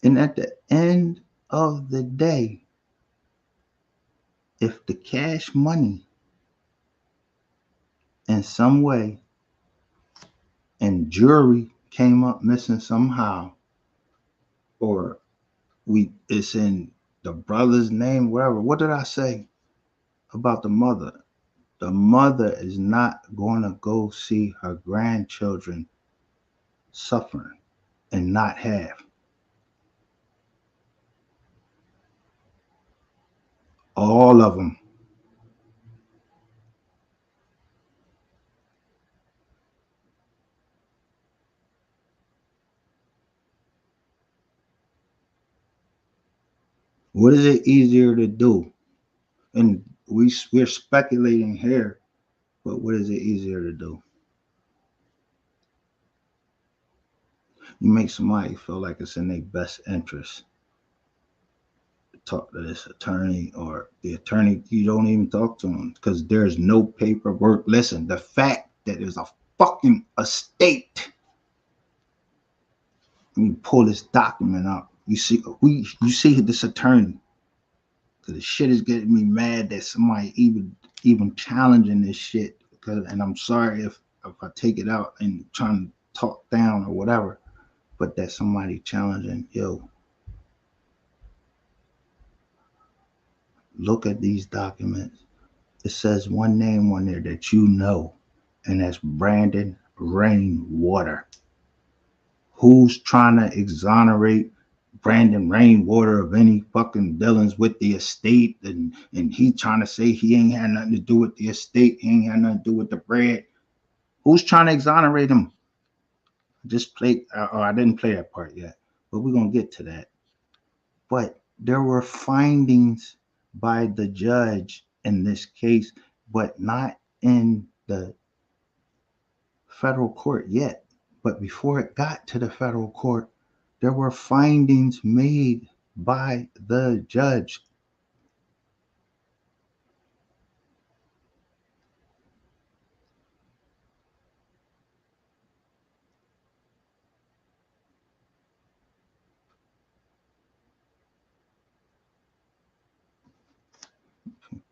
And at the end of the day, if the cash money in some way and jewelry came up missing somehow, or it's in the brother's name, whatever. What did I say about the mother? The mother is not going to go see her grandchildren suffering and not have. All of them. What is it easier to do? And we're speculating here, but what is it easier to do? You make somebody feel like it's in their best interest to talk to this attorney, or the attorney, you don't even talk to him because there's no paperwork. Listen, the fact that there's a fucking estate. Let me pull this document up. You see this attorney. Cause the shit is getting me mad that somebody even challenging this shit. And I'm sorry if I take it out and trying to talk down or whatever, but that somebody challenging, yo, look at these documents. It says one name on there that you know, and that's Brandon Rainwater. Who's trying to exonerate Brandon Rainwater of any fucking dealings with the estate, and he trying to say he ain't had nothing to do with the estate, he ain't had nothing to do with the bread. Who's trying to exonerate him? I didn't play that part yet, but we're gonna get to that. But there were findings by the judge in this case, but not in the federal court yet. But before it got to the federal court, there were findings made by the judge.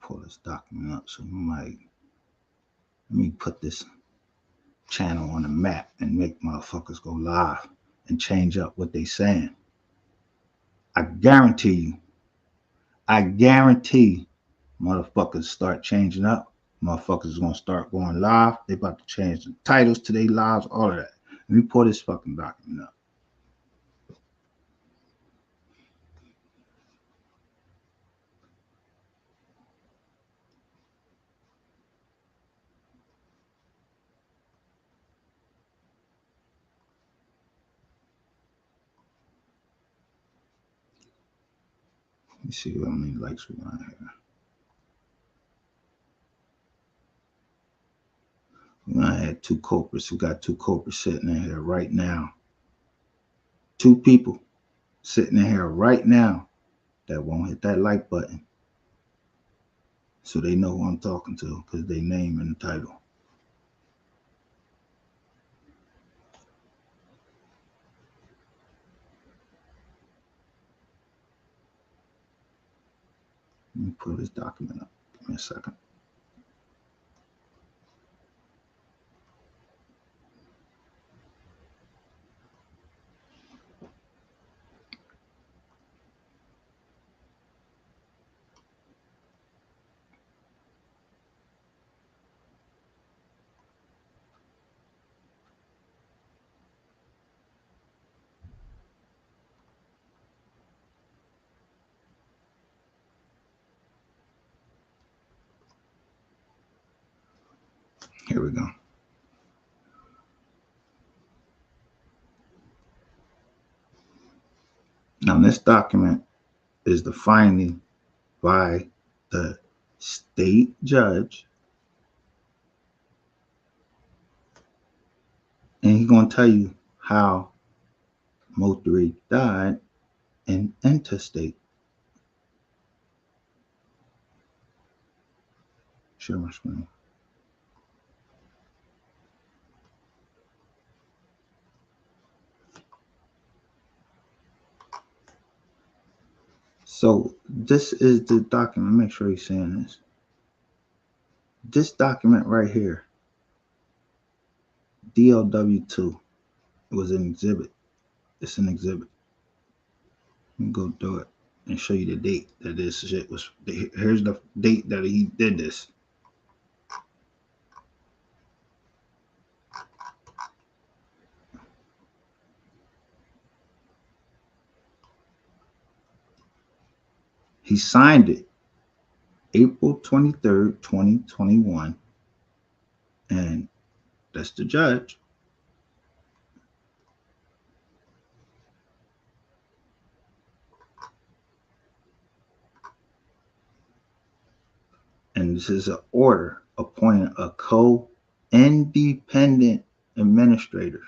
Pull this document up so let me put this channel on the map and make motherfuckers go live and change up what they saying. I guarantee motherfuckers start changing up. Motherfuckers gonna start going live. They about to change the titles to their lives, all of that. Let me pull this fucking document up. Let me see how many likes we got here. I had two culprits. We got two culprits sitting in here right now. Two people sitting in here right now that won't hit that like button. So they know who I'm talking to because they name in the title. Let me pull this document up. Give me a second. Here we go. Now, this document is the finding by the state judge, and he's going to tell you how Mo3 died in interstate. Share my screen. So this is the document. Make sure you're seeing this. This document right here, DLW2, was an exhibit. It's an exhibit. Let me go do it and show you the date that this shit was. Here's the date that he did this. He signed it April 23rd, 2021. And that's the judge. And this is an order appointing a co-independent administrator.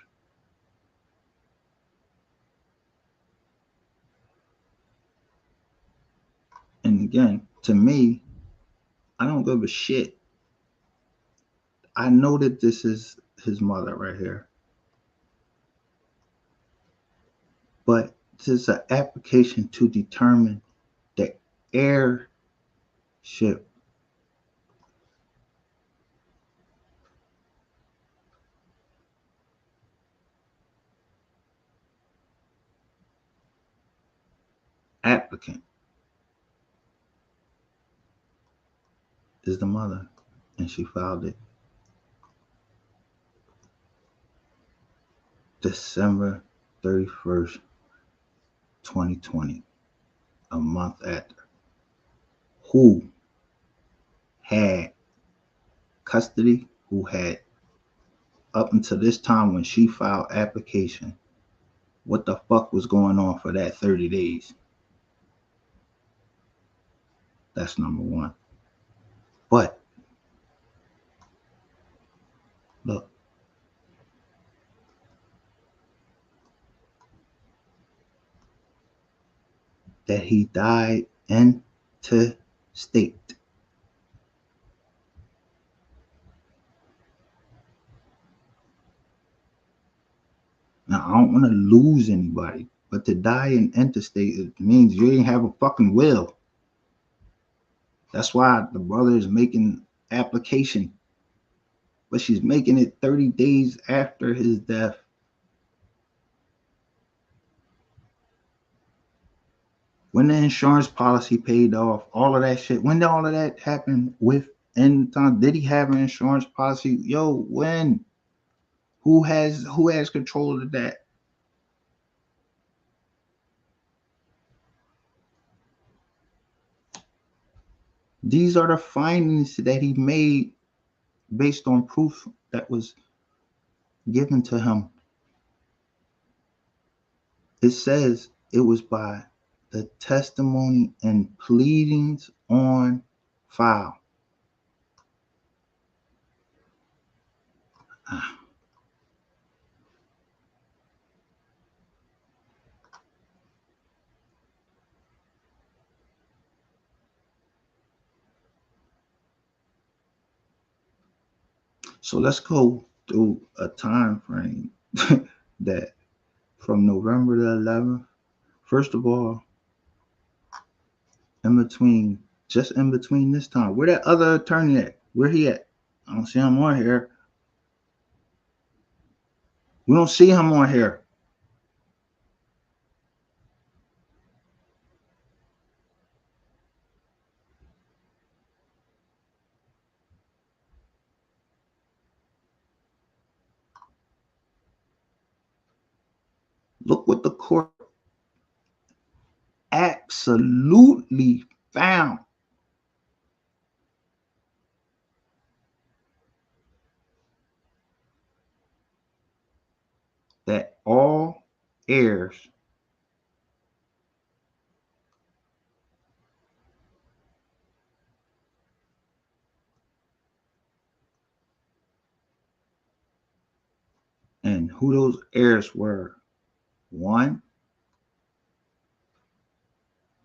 And again, to me, I don't give a shit. I know that this is his mother right here. But this is an application to determine the heirship. Applicant is the mother, and she filed it December 31st, 2020, a month after. Who had custody, who had up until this time when she filed application, what the fuck was going on for that 30 days? That's number one. But look, that he died interstate. Now, I don't want to lose anybody, but to die in interstate, it means you ain't have a fucking will. That's why the brother is making application, but she's making it 30 days after his death. When the insurance policy paid off, all of that shit, when did all of that happen within time? Did he have an insurance policy? Yo, when? Who has control of that? These are the findings that he made based on proof that was given to him. It says it was by the testimony and pleadings on file. So let's go through a time frame that from November the 11th. First of all, just in between this time, where that other attorney at? Where he at? I don't see him on here. We don't see him on here. Look what the court absolutely found. That all heirs and who those heirs were. 1,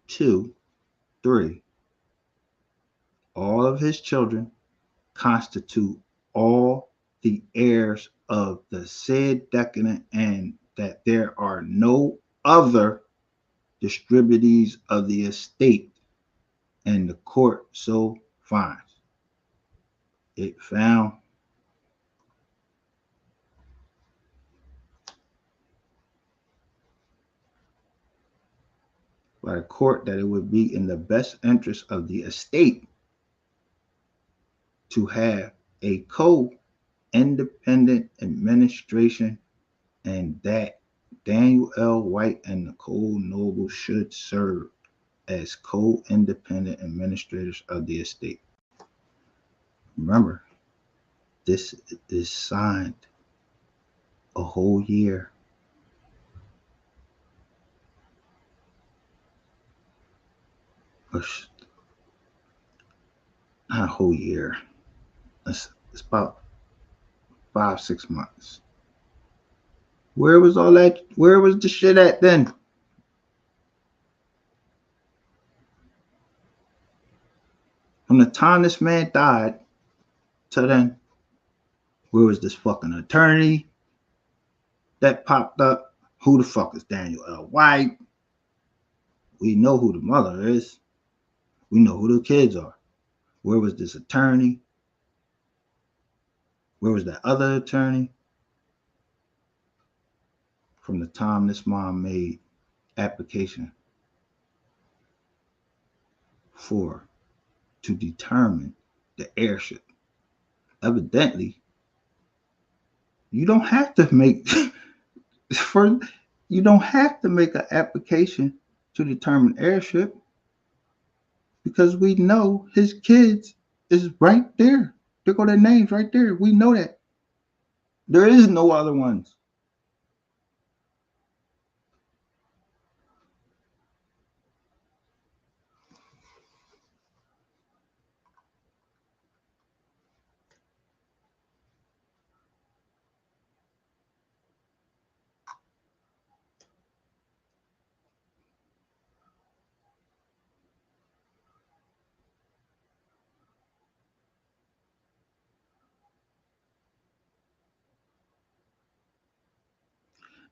2, 3. All of his children constitute all the heirs of the said decadent, and that there are no other distributees of the estate, and the court so finds. It found by the court that it would be in the best interest of the estate to have a co-independent administration, and that Daniel L. White and Nicole Noble should serve as co-independent administrators of the estate. Remember, this is signed a whole year. Not a whole year. It's about 5-6 months. Where was all that? Where was the shit at then? From the time this man died to then, where was this fucking attorney that popped up? Who the fuck is Daniel L. White? We know who the mother is. We know who the kids are. Where was this attorney? Where was that other attorney? From the time this mom made application to determine the heirship. Evidently, you don't have to make an application to determine heirship, because we know his kids is right there. There go their names right there. We know that. There is no other ones.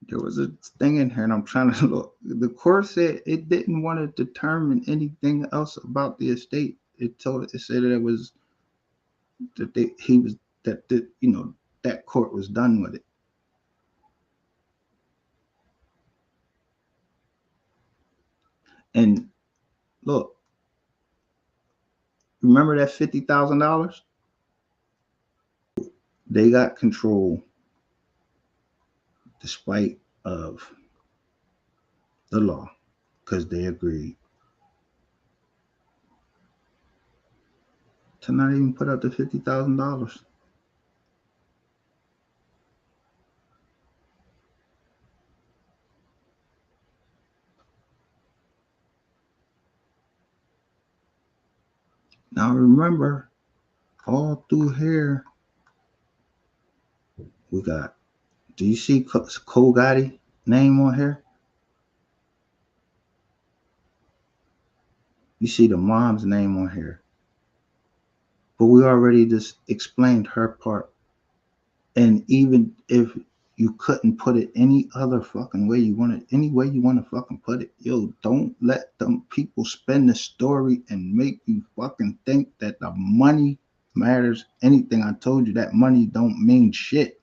There was a thing in here, and I'm trying to look. The court said it didn't want to determine anything else about the estate. It said that it was that that court was done with it. And look, remember that $50,000? They got control despite of the law, because they agreed to not even put up the $50,000. Now remember, all through here, we got, do you see Cole Gotti name on here? You see the mom's name on here. But we already just explained her part. And even if you couldn't put it any other fucking way you want it, any way you want to fucking put it, yo, don't let them people spin the story and make you fucking think that the money matters anything. I told you that money don't mean shit.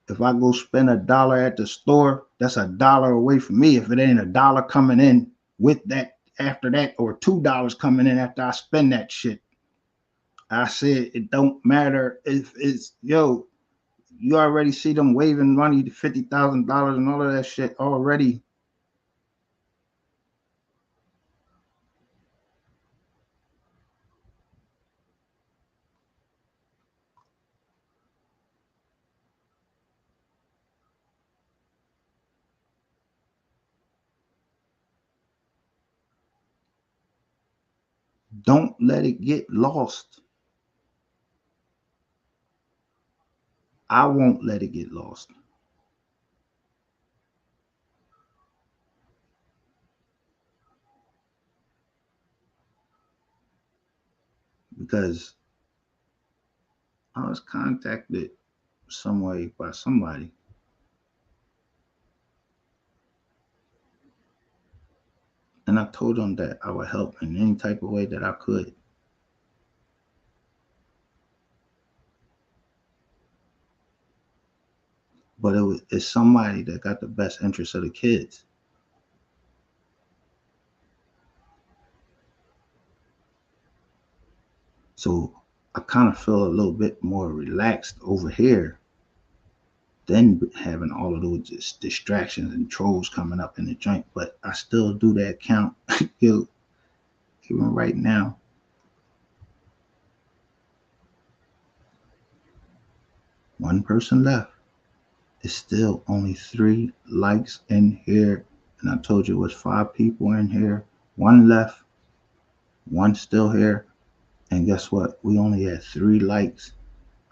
If I go spend $1 at the store, that's $1 away from me. If it ain't $1 coming in with that after that, or $2 coming in after I spend that shit. I said it don't matter if it's, yo, you already see them waving money to $50,000 and all of that shit already. Don't let it get lost. I won't let it get lost. Because I was contacted some way by somebody, and I told them that I would help in any type of way that I could. But it's somebody that got the best interest of the kids. So I kind of feel a little bit more relaxed over here than having all of those distractions and trolls coming up in the joint. But I still do that count. Yo, even right now, one person left. It's still only 3 likes in here. And I told you it was 5 people in here. One left, one still here. And guess what? We only had 3 likes.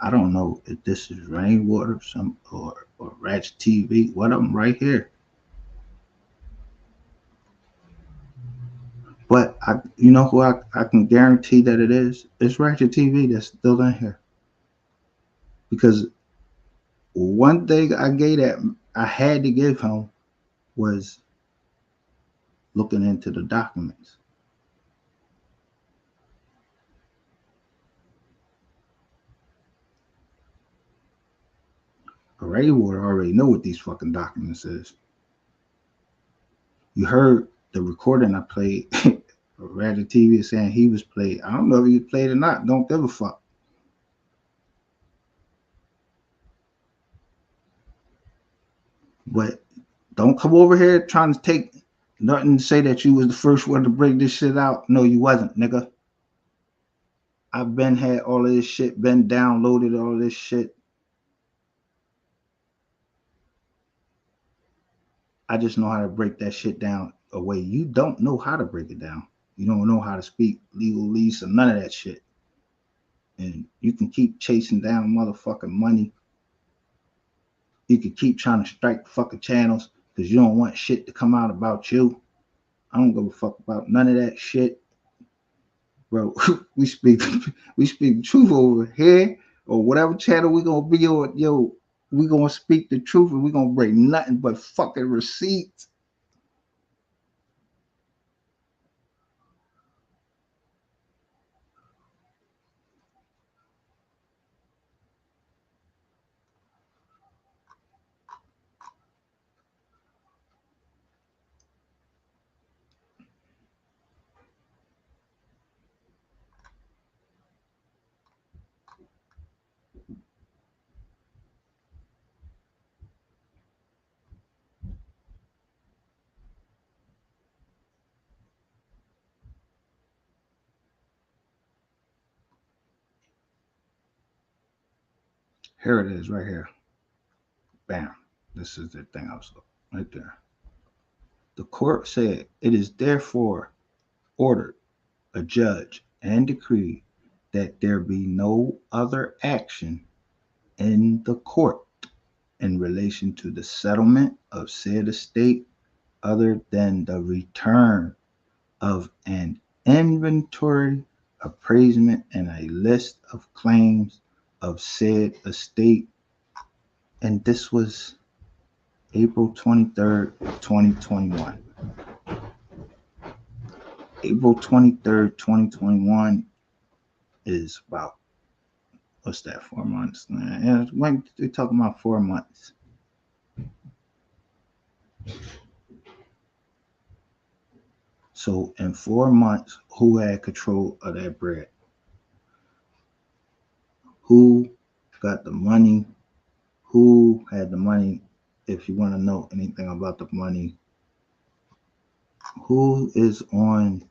I don't know if this is rainwater or Ratchet TV. One of them right here. But you know who I can guarantee that it is? It's Ratchet TV that's still in here. Because one thing I had to give him was looking into the documents. Rainwater already know what these fucking documents is. You heard the recording I played. Ratchet TV saying he was played. I don't know if he was played or not. Don't give a fuck. But don't come over here trying to take nothing to say that you was the first one to bring this shit out. No, you wasn't, nigga. I've been had all of this shit, been downloaded all this shit. I just know how to break that shit down a way you don't know how to break it down. You don't know how to speak legalese or none of that shit. And you can keep chasing down motherfucking money. You can keep trying to strike fucking channels because you don't want shit to come out about you. I don't give a fuck about none of that shit. Bro, we speak the truth over here or whatever channel we gonna be on. Yo, we gonna speak the truth and we gonna bring nothing but fucking receipts. Here it is, right here. Bam. This is the thing I was right there. The court said it is therefore ordered a judge and decree that there be no other action in the court in relation to the settlement of said estate other than the return of an inventory, appraisement, and a list of claims of said estate. And this was April 23rd, 2021. April 23rd, 2021 is about, what's that, 4 months? Yeah, they're talking about 4 months. So in 4 months, who had control of that bread? Who got the money? Who had the money? If you want to know anything about the money, who is on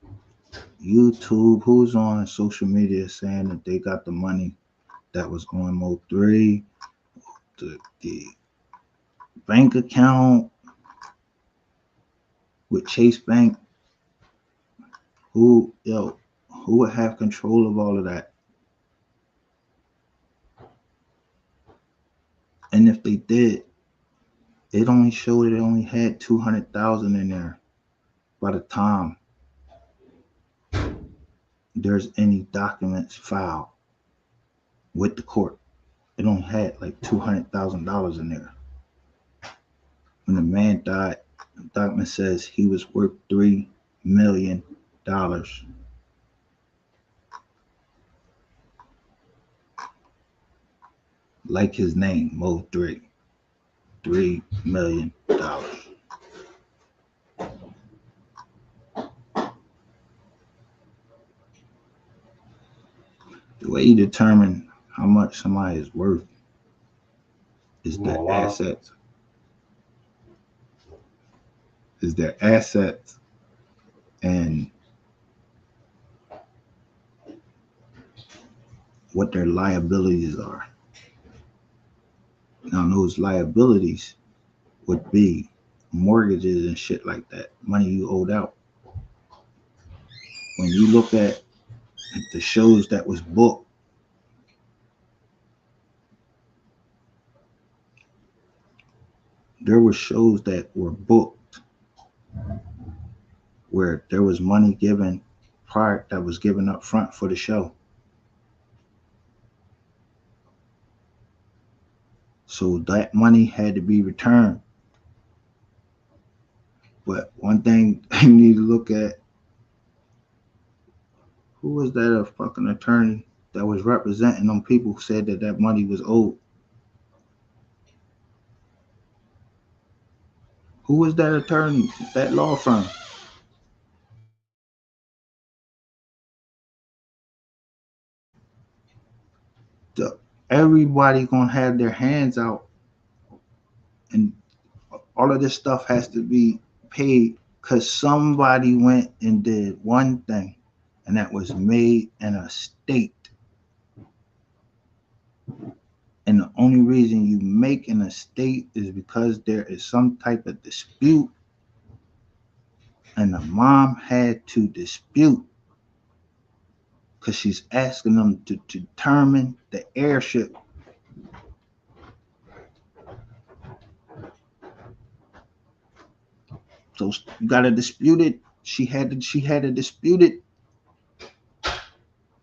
YouTube, who's on social media saying that they got the money that was on Mo3, the bank account with Chase Bank? Who would have control of all of that? And if they did, it only showed it only had 200,000 in there by the time there's any documents filed with the court. It only had like $200,000 in there. When the man died, the document says he was worth $3 million. Like his name, Mo 3. $3 million. The way you determine how much somebody is worth is their assets. Is their assets and what their liabilities are. Now, those liabilities would be mortgages and shit like that, money you owed out. When you look at the shows that was booked, there were shows that were booked where there was money given prior that was given up front for the show. So that money had to be returned. But one thing you need to look at, who was that a fucking attorney that was representing them people who said that that money was owed? Who was that attorney, that law firm? Everybody gonna have their hands out, and all of this stuff has to be paid because somebody went and did one thing, and that was made an estate. And the only reason you make an estate is because there is some type of dispute, and the mom had to dispute because she's asking them to determine the heirship. So you gotta dispute it. She had to dispute it.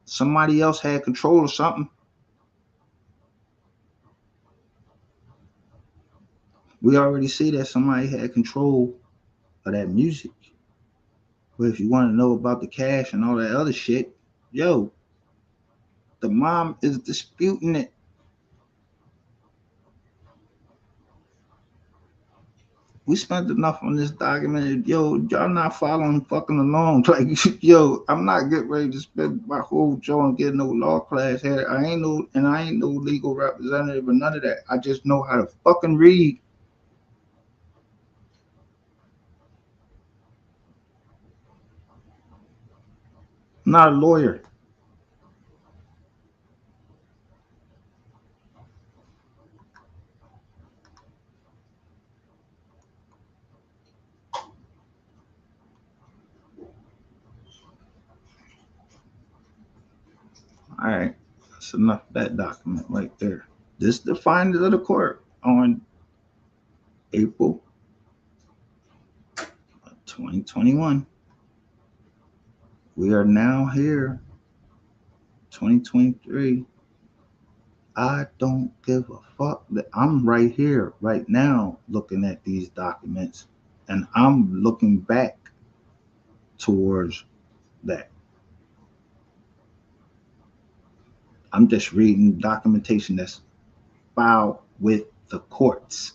Somebody else had control of something. We already see that somebody had control of that music. But if you want to know about the cash and all that other shit, yo, the mom is disputing it. We spent enough on this document. Yo, y'all not following fucking along. Like, yo, I'm not getting ready to spend my whole show and get no law class here. I ain't no legal representative or none of that. I just know how to fucking read. I'm not a lawyer. All right, that's enough of that document right there. This is the findings of the court on April 2021. We are now here, 2023. I don't give a fuck that I'm right here, right now, looking at these documents, and I'm looking back towards that. I'm just reading documentation that's filed with the courts,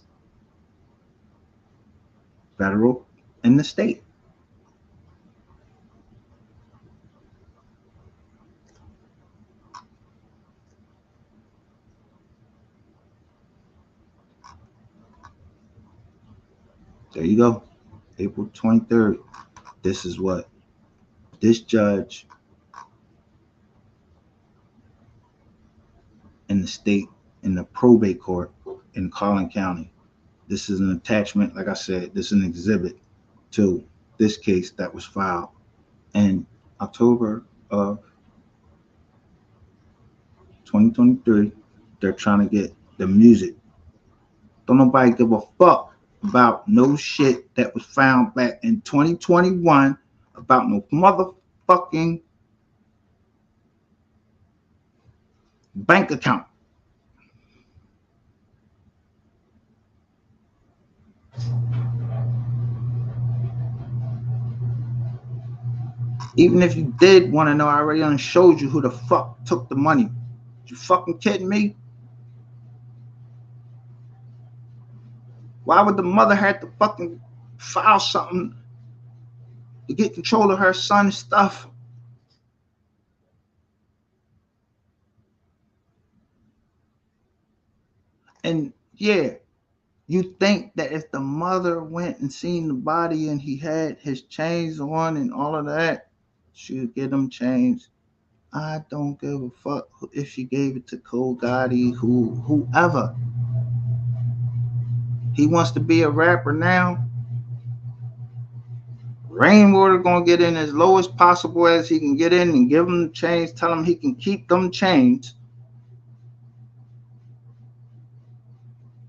federal and the state. There you go. April 23rd. This is what this judge in the state, in the probate court in Collin County. This is an attachment, like I said, this is an exhibit to this case that was filed in October of 2023. They're trying to get the music Don't nobody give a fuck about no shit that was found back in 2021 about no motherfucking bank account. Even if you did want to know, I already done showed you who the fuck took the money. You fucking kidding me? Why would the mother have to fucking file something to get control of her son's stuff? And yeah, you think that if the mother went and seen the body and he had his chains on and all of that, she would get them chains. I don't give a fuck if she gave it to Cole Gotti, whoever. He wants to be a rapper now. Rainwater gonna get in as low as possible as he can get in and give him the chains, tell him he can keep them chains,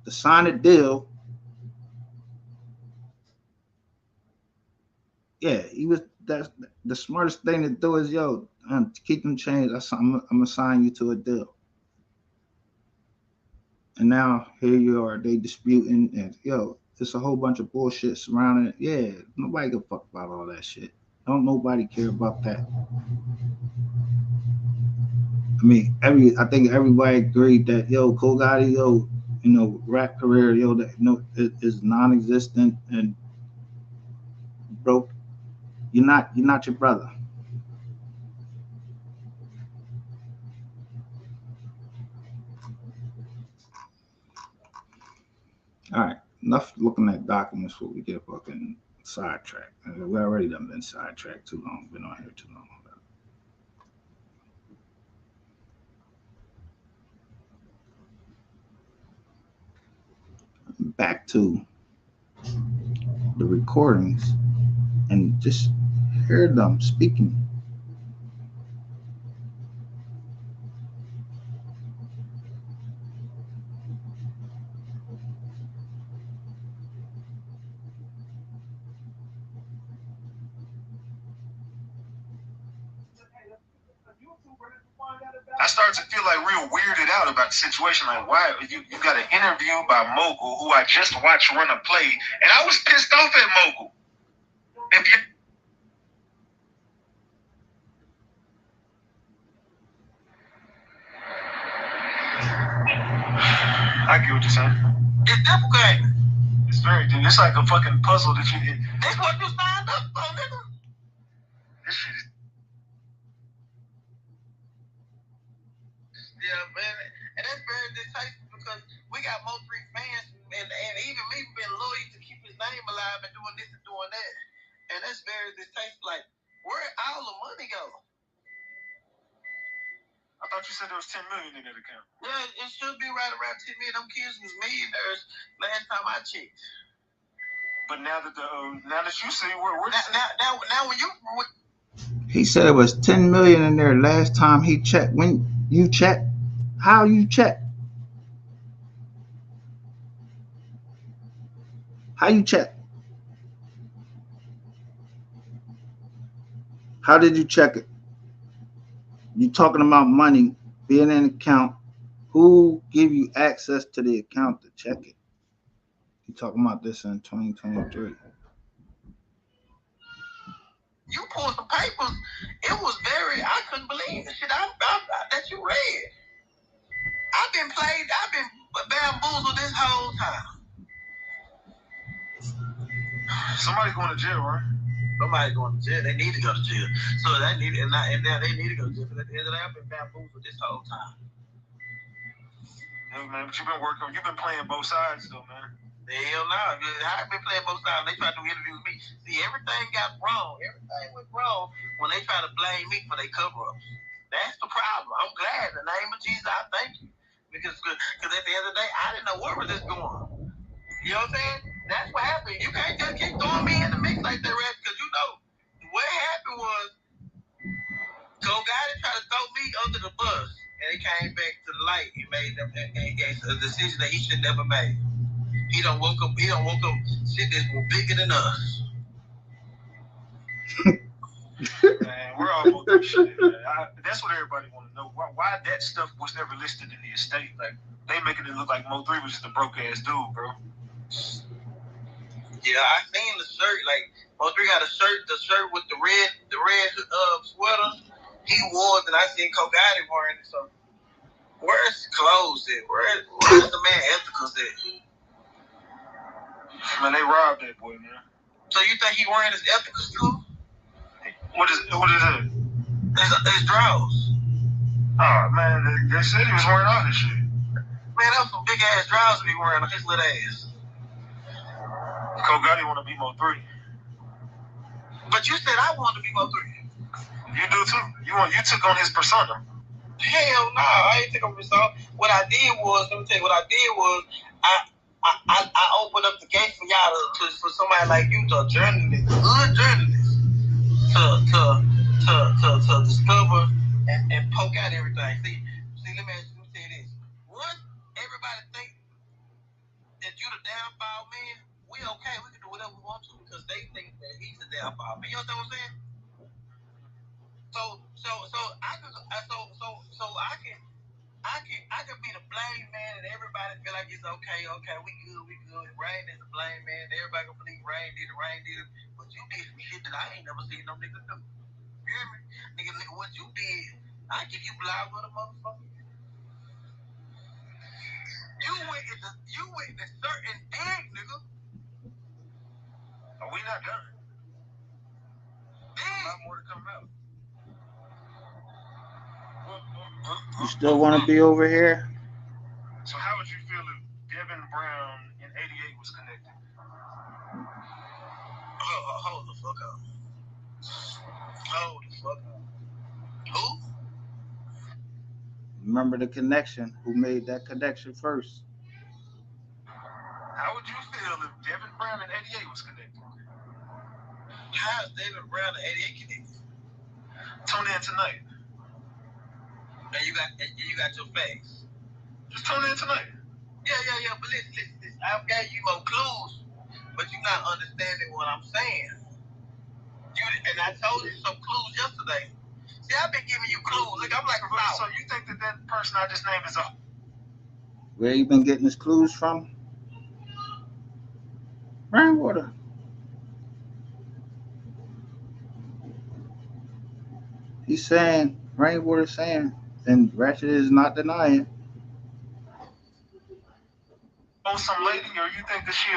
to sign a deal. Yeah, he was. That's the smartest thing to do is, yo, to keep them chains. I'm gonna sign you to a deal. And now here you are, they disputing, and yo, it's a whole bunch of bullshit surrounding it. Yeah, nobody give a fuck about all that shit. Don't nobody care about that. I mean, I think everybody agreed that yo, Cole Gotti, yo, rap career, yo, that is non-existent and broke. You're not your brother. All right, enough looking at documents before we get fucking sidetracked. We already done been sidetracked too long. Been on here too long. Back to the recordings and just hear them speaking. I started to feel like real weirded out about the situation. Like, why you got an interview by Mogul, who I just watched run a play, and I was pissed off at Mogul. If you I get what you're saying. It's difficult. It's very difficult. It's like a fucking puzzle that you did. That's what you signed up for, nigga. This shit is. Yeah, man. And that's very distasteful because we got Mo 3 fans, and even me being loyal to keep his name alive and doing this and doing that. And that's very distasteful. Like, where all the money go? I thought you said there was 10 million in that account. Yeah, it should be right around 10 million. Them kids was millionaires last time I checked. But now that you see where now when you. He said it was 10 million in there last time he checked. When you check, how you check? How you check? How did you check it? You talking about money being in an account. Who give you access to the account to check it? You talking about this in 2023. You pulled some papers. It was I couldn't believe the shit that you read. I've been bamboozled this whole time. Somebody going to jail, right? Somebody going to jail. They need to go to jail. So they need to go to jail. But at the end of the day, I've been bamboozled this whole time. Hey man, but you've been playing both sides though, man. Hell no. I've been playing both sides. They tried to interview me. See, everything got wrong. Everything went wrong when they try to blame me for their cover-ups. That's the problem. I'm glad. In the name of Jesus, I thank you. Because at the end of the day, I didn't know where was this going. You know what I'm saying? That's what happened. You can't just keep throwing me in the mix like that, Red, because what happened was Cole Gotti tried to throw me under the bus, and it came back to the light. He made a decision that he should never made. He done woke up shit that's more bigger than us. Man, we're all about that shit. That's what everybody want to know. Why that stuff was never listed in the estate? Like, they making it look like Mo3 was just a broke ass dude, bro. Yeah, I seen the shirt. Like, Mo3 had the shirt with the red sweater. He wore it, and I seen Kogati wearing it. So, where's clothes at? Where's the man ethicals at? Man, they robbed that boy, man. So you think he wearing his ethicals too? What is it? His drawers. Oh man, they said he was wearing all this shit. Man, that was some big ass drawers to be wearing on his little ass. Kogati want to be Mo3. But you said I wanted to be Mo3. You do too. You took on his persona. Hell no, I ain't took on his persona. What I did was, let me tell you, I opened up the gate for y'all for somebody like you, to a journalist, good journalist, to discover and poke out everything. See, let me tell you this. Once everybody think that you the downfall man, we okay. We can do whatever we want to because they think that he's the downfall man. You know what I'm saying? I can be the blame man and everybody feel like it's okay, we good. Rain is the blame man. Everybody gonna believe Rain did it. But you did some shit that I ain't never seen no nigga do. You hear me? Nigga, what you did, I give you blind with a motherfucker. You went to certain dig, nigga. Are we not done? There's a lot more to come out. You still want to be over here? So how would you feel if Devin Brown in '88 was connected? Hold the fuck up. Who? Remember the connection. Who made that connection first? How would you feel if Devin Brown in '88 was connected? How is Devin Brown in '88 connected? Tune in tonight. And you got your face. Just tune in tonight. Yeah. But listen. I've gave you more clues, but you're not understanding what I'm saying. And I told you some clues yesterday. See, I've been giving you clues. Look, I'm like a flower. So you think that person I just named is a... Where you been getting his clues from? Rainwater. He's saying, Rainwater saying, and Ratchet is not denying. Oh, some lady, or you think that she,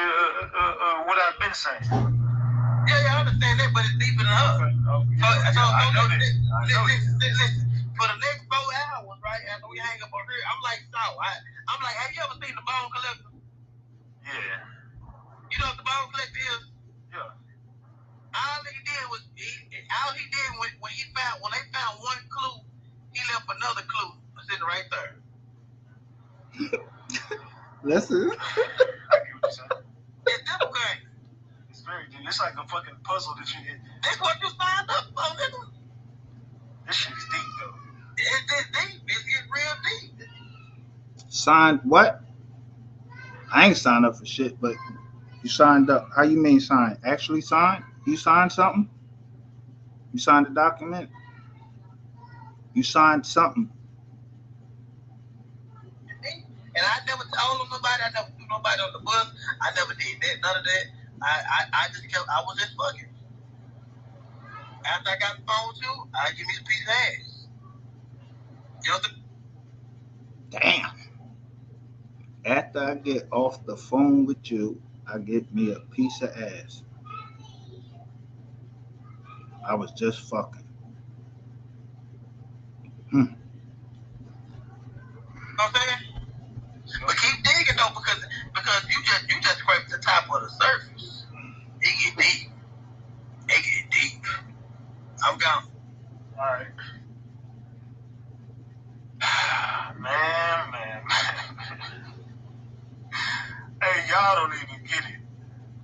what I've been saying? Yeah, I understand that, but it's deeper than her. Okay. So I know that. Listen. For the next 4 hours, right, after we hang up on here, I'm like, I'm like, have you ever seen the Bone Collector? Yeah. You know what the Bone Collector is? Yeah. All he did when they found one clue, he left another clue sitting right there. Listen. I get what you're saying. It's difficult. It's very deep. It's like a fucking puzzle that you hit. That's what you signed up for, nigga. This shit is deep, though. It's deep. It's real deep. Signed what? I ain't signed up for shit, but you signed up. How you mean signed? Actually signed? You signed something? You signed a document? You signed something. And I never told nobody. I never threw nobody on the bus. I never did that. None of that. I just kept. I was just fucking. After I got the phone with you, I give me a piece of ass. You know Damn. After I get off the phone with you, I get me a piece of ass. I was just fucking. Know what I'm saying? But keep digging though, because you just scraped the top of the surface. It get deep. I'm gone. All right. Man. Hey, y'all don't even get it.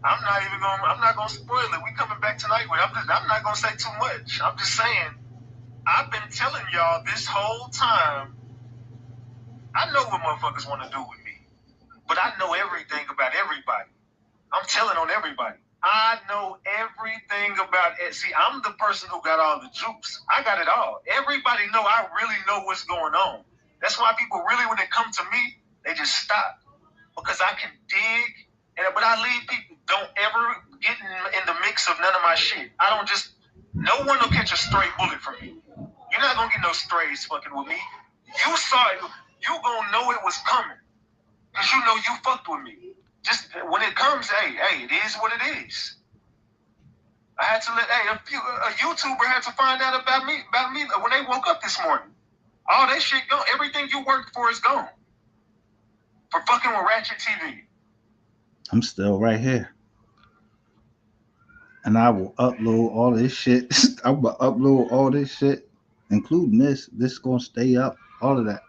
I'm not gonna spoil it. We coming back tonight with. I'm not gonna say too much. I'm just saying. I've been telling y'all this whole time. I know what motherfuckers want to do with me. But I know everything about everybody. I'm telling on everybody. I know everything about it. See, I'm the person who got all the juice. I got it all. Everybody know I really know what's going on. That's why people really, when they come to me, they just stop. Because I can dig. But I leave people, don't ever get in the mix of none of my shit. I don't just, no one will catch a stray bullet from me. You're not going to get no strays fucking with me. You saw it. You going to know it was coming. Because you know you fucked with me. Just when it comes, hey, it is what it is. I had to let, a YouTuber had to find out about me when they woke up this morning. All that shit gone. Everything you worked for is gone. For fucking with Ratchet TV. I'm still right here. And I will upload all this shit. I will upload all this shit, including this. This is gonna stay up, all of that.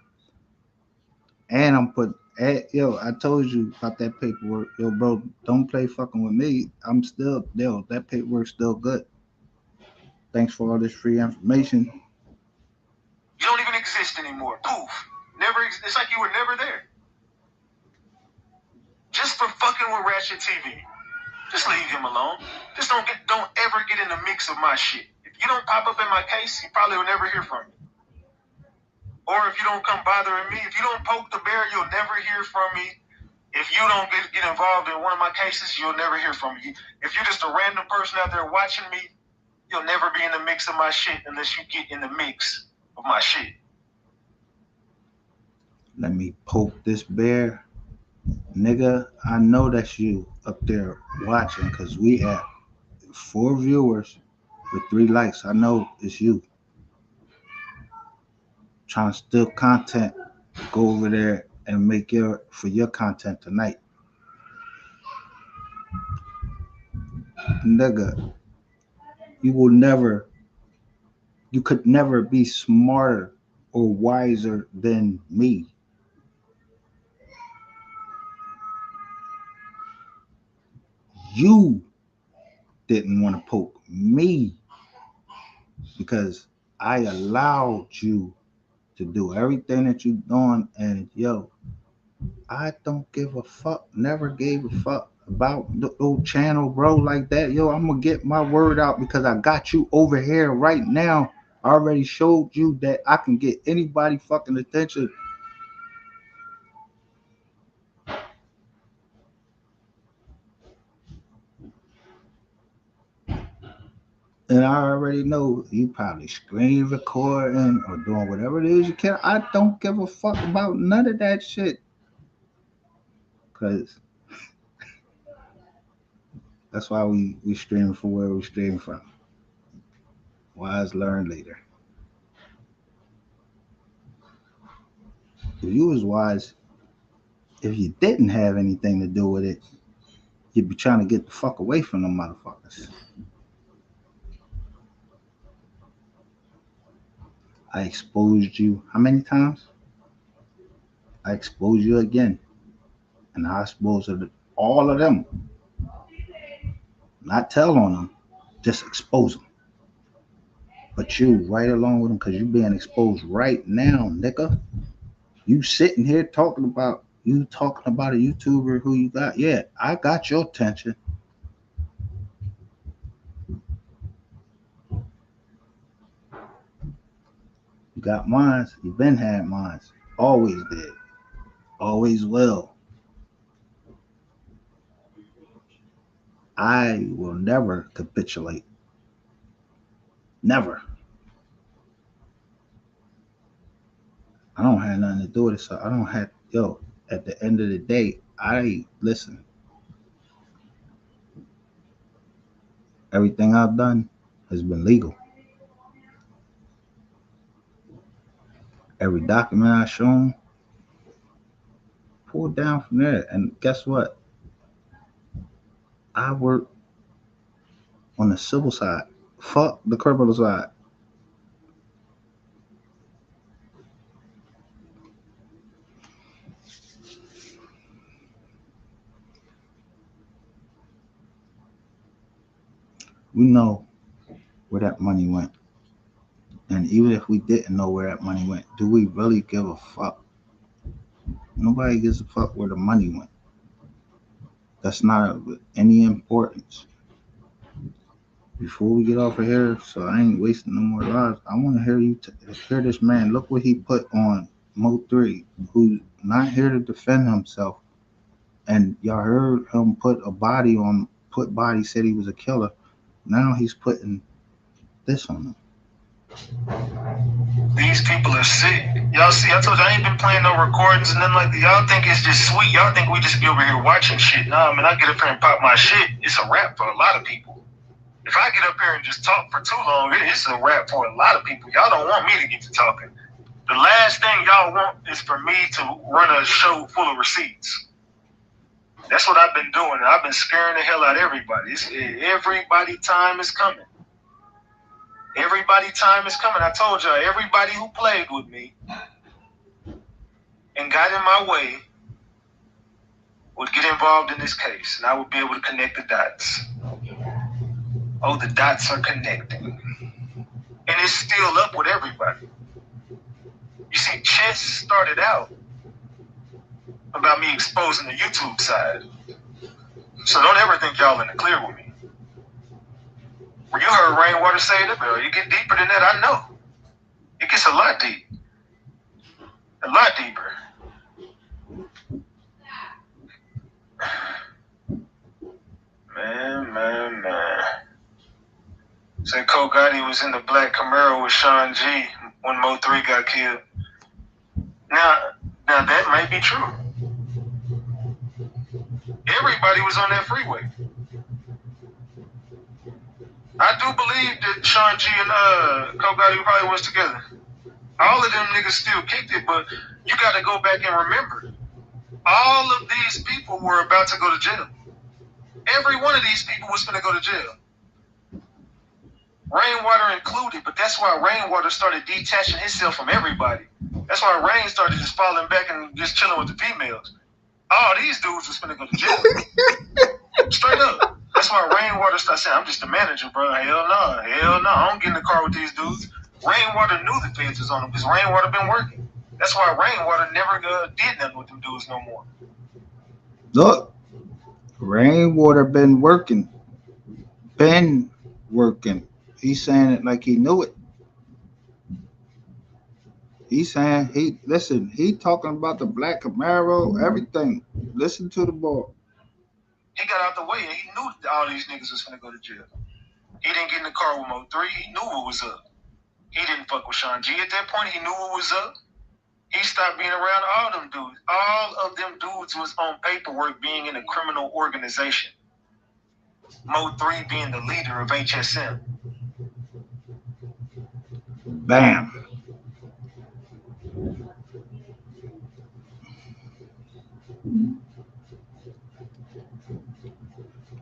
And I'm I told you about that paperwork. Yo, bro, don't play fucking with me. I'm still, that paperwork's still good. Thanks for all this free information. You don't even exist anymore. Poof. It's like you were never there. Just for fucking with Ratchet TV. Just leave him alone. Just don't ever get in the mix of my shit. If you don't pop up in my case, you probably will never hear from me. Or if you don't come bothering me, if you don't poke the bear, you'll never hear from me. If you don't get involved in one of my cases, you'll never hear from me. If you're just a random person out there watching me, you'll never be in the mix of my shit unless you get in the mix of my shit. Let me poke this bear. Nigga, I know that's you up there watching because we have 4 viewers with 3 likes. I know it's you. Trying to steal content. Go over there and make your content tonight. Nigga, you could never be smarter or wiser than me. You didn't want to poke me because I allowed you to do everything that you doing, and I don't give a fuck. Never gave a fuck about the old channel, bro, like that. I'm gonna get my word out because I got you over here right now. I already showed you that I can get anybody fucking attention. And I already know you probably screen recording or doing whatever it is you can. I don't give a fuck about none of that shit. Cause that's why we stream from where we stream from. Wise learn later. If you was wise, if you didn't have anything to do with it, you'd be trying to get the fuck away from them motherfuckers. I exposed you how many times? I exposed you again. And I exposed all of them. Not tell on them, just expose them. But you right along with them because you being exposed right now, nigga. You sitting here talking about a YouTuber who you got. Yeah, I got your attention. You got mine. You been had mine. Always did. Always will. I will never capitulate. Never. I don't have nothing to do with it. So I don't have, at the end of the day, listen. Everything I've done has been legal. Every document I've shown, pulled down from there. And guess what? I work on the civil side. Fuck the criminal side. We know where that money went. And even if we didn't know where that money went, do we really give a fuck? Nobody gives a fuck where the money went. That's not of any importance. Before we get off of here, so I ain't wasting no more lives. I want to hear you hear this man. Look what he put on Mo3, who's not here to defend himself. And y'all heard him put a body on. Put body said he was a killer. Now he's putting this on him. These people are sick. Y'all see, I told you I ain't been playing no recordings and nothing like that. Y'all think it's just sweet. Y'all think we just be over here watching shit. Nah, man, I get up here and pop my shit. It's a wrap for a lot of people. If I get up here and just talk for too long, it's a wrap for a lot of people. Y'all don't want me to get to talking. The last thing y'all want is for me to run a show full of receipts. That's what I've been doing. I've been scaring the hell out of everybody. Everybody time is coming. Everybody time is coming. I told y'all, everybody who played with me and got in my way would get involved in this case, and I would be able to connect the dots. Oh, the dots are connecting. And it's still up with everybody. You see, Chess started out about me exposing the YouTube side. So don't ever think y'all in the clear with me. When you heard Rainwater say it, you get deeper than that, I know. It gets a lot deep. A lot deeper. Man. Say Cole Gotti was in the black Camaro with Sean G when Mo3 got killed. Now that might be true. Everybody was on that freeway. I do believe that Sean G and Cole Gotti probably was together. All of them niggas still kicked it, but you got to go back and remember. All of these people were about to go to jail. Every one of these people was going to go to jail. Rainwater included, but that's why Rainwater started detaching himself from everybody. That's why Rain started just falling back and just chilling with the females. All these dudes was going to go to jail. Straight up. That's why Rainwater started saying, I'm just the manager, bro. Hell no. I don't get in the car with these dudes. Rainwater knew the feds was on him because Rainwater been working. That's why Rainwater never did nothing with them dudes no more. Look, Rainwater been working. He's saying it like he knew it. He's saying he talking about the black Camaro, everything. Listen to the boy. He got out the way and he knew that all these niggas was gonna go to jail. He didn't get in the car with Mo3. He knew what was up. He didn't fuck with Sean G at that point. He knew what was up. He stopped being around all them dudes. All of them dudes was on paperwork being in a criminal organization. Mo3 being the leader of HSM. Bam.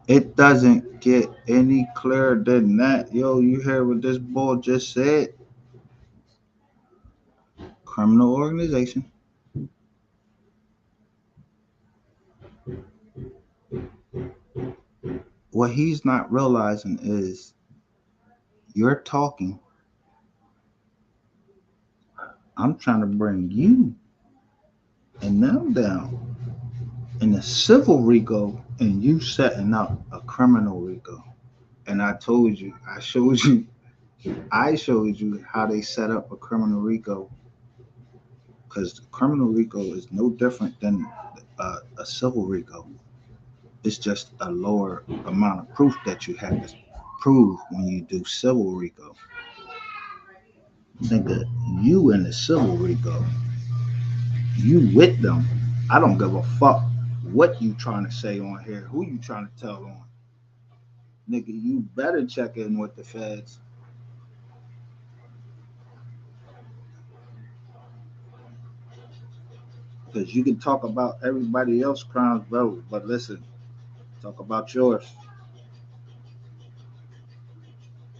It doesn't get any clearer than that. Yo, you hear what this boy just said? Criminal organization. What he's not realizing is you're talking. I'm trying to bring you and them down in a civil RICO, and you setting up a criminal RICO. And I showed you how they set up a criminal RICO, because criminal RICO is no different than a civil RICO. It's just a lower amount of proof that you have to prove when you do civil RICO. Nigga, you in the civil RICO, you with them. I don't give a fuck what you trying to say on here, who you trying to tell on. Nigga, you better check in with the feds. Because you can talk about everybody else's crimes, bro, but listen, talk about yours.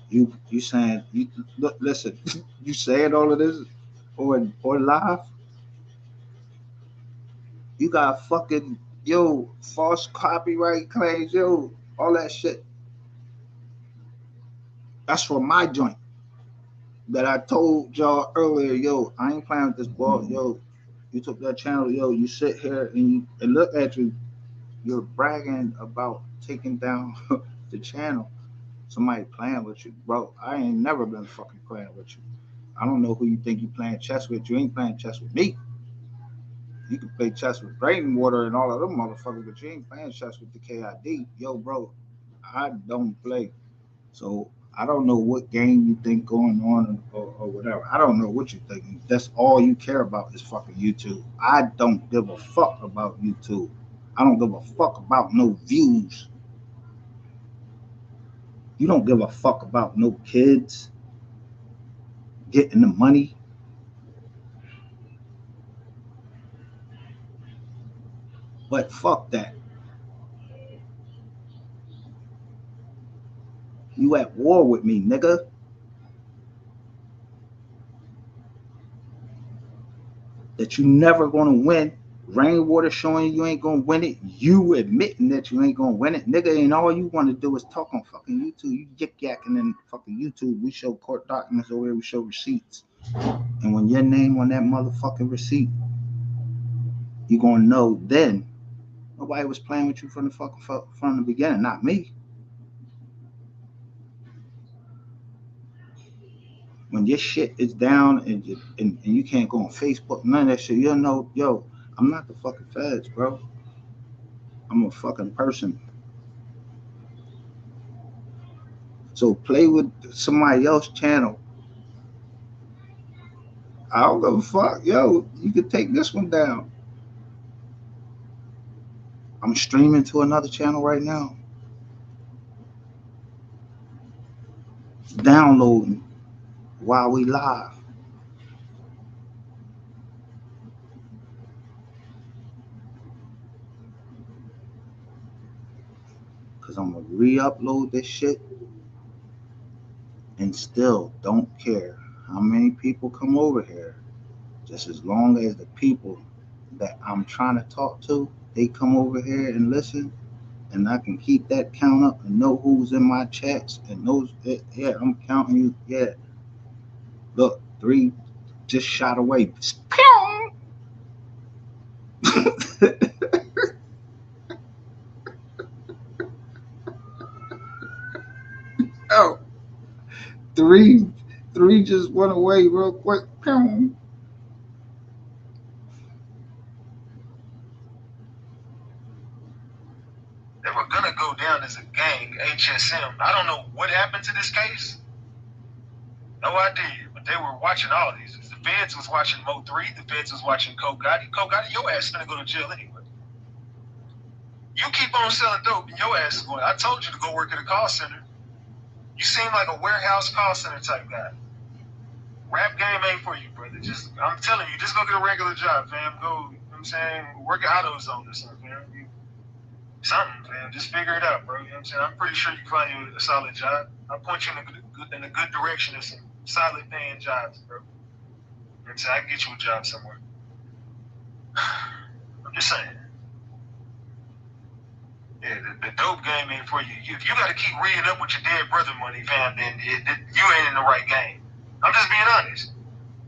You saying you look, listen, you saying all of this or live? You got fucking false copyright claims, all that shit. That's for my joint that I told y'all earlier, I ain't playing with this ball, You took that channel, yo. You sit here and look at you. You're bragging about taking down the channel. Somebody playing with you, bro. I ain't never been fucking playing with you. I don't know who you think you playing chess with. You ain't playing chess with me. You can play chess with Rainwater and all of them motherfuckers, but you ain't playing chess with the KID. Yo, bro, I don't play. So I don't know what game you think going on or whatever. I don't know what you're thinking. That's all you care about is fucking YouTube. I don't give a fuck about YouTube. I don't give a fuck about no views. You don't give a fuck about no kids getting the money. But fuck that. You at war with me, nigga. That you never gonna win. Rainwater showing you ain't gonna win it. You admitting that you ain't gonna win it, nigga. And all you want to do is talk on fucking YouTube. You yik yakking in fucking YouTube. We show court documents over here. We show receipts. And when your name on that motherfucking receipt, you gonna know then. Nobody was playing with you from the beginning. Not me. When your shit is down and you can't go on Facebook, none of that shit, you'll know, yo, I'm not the fucking feds, bro. I'm a fucking person. So play with somebody else's channel. I don't give a fuck. Yo, you can take this one down. I'm streaming to another channel right now. Downloading while we live. Cause I'm gonna re-upload this shit and still don't care how many people come over here. Just as long as the people that I'm trying to talk to, they come over here and listen, and I can keep that count up and know who's in my chats and knows that, yeah, I'm counting you. Yeah, look, 3 just shot away. Oh, 3 just went away real quick. They were gonna go down as a gang, HSM. I don't know what happened to this case. No idea. But they were watching all of these. The feds was watching Mo3. The feds was watching Koh Gotti. Koh Gotti, your ass is gonna go to jail anyway. You keep on selling dope and your ass is going. I told you to go work at a call center. You seem like a warehouse call center type guy. Rap game ain't for you, brother. Just, I'm telling you, just go get a regular job, fam. Go, you know what I'm saying, work at AutoZone or something, fam. Something, fam. Just figure it out, bro. You know what I'm saying? I'm pretty sure you can find you a solid job. I'll point you in a good direction of some solid paying jobs, bro. You know what I'm saying? I can get you a job somewhere. I'm just saying. Yeah, the dope game ain't for you. If you got to keep reading up with your dead brother money, fam, then you ain't in the right game. I'm just being honest.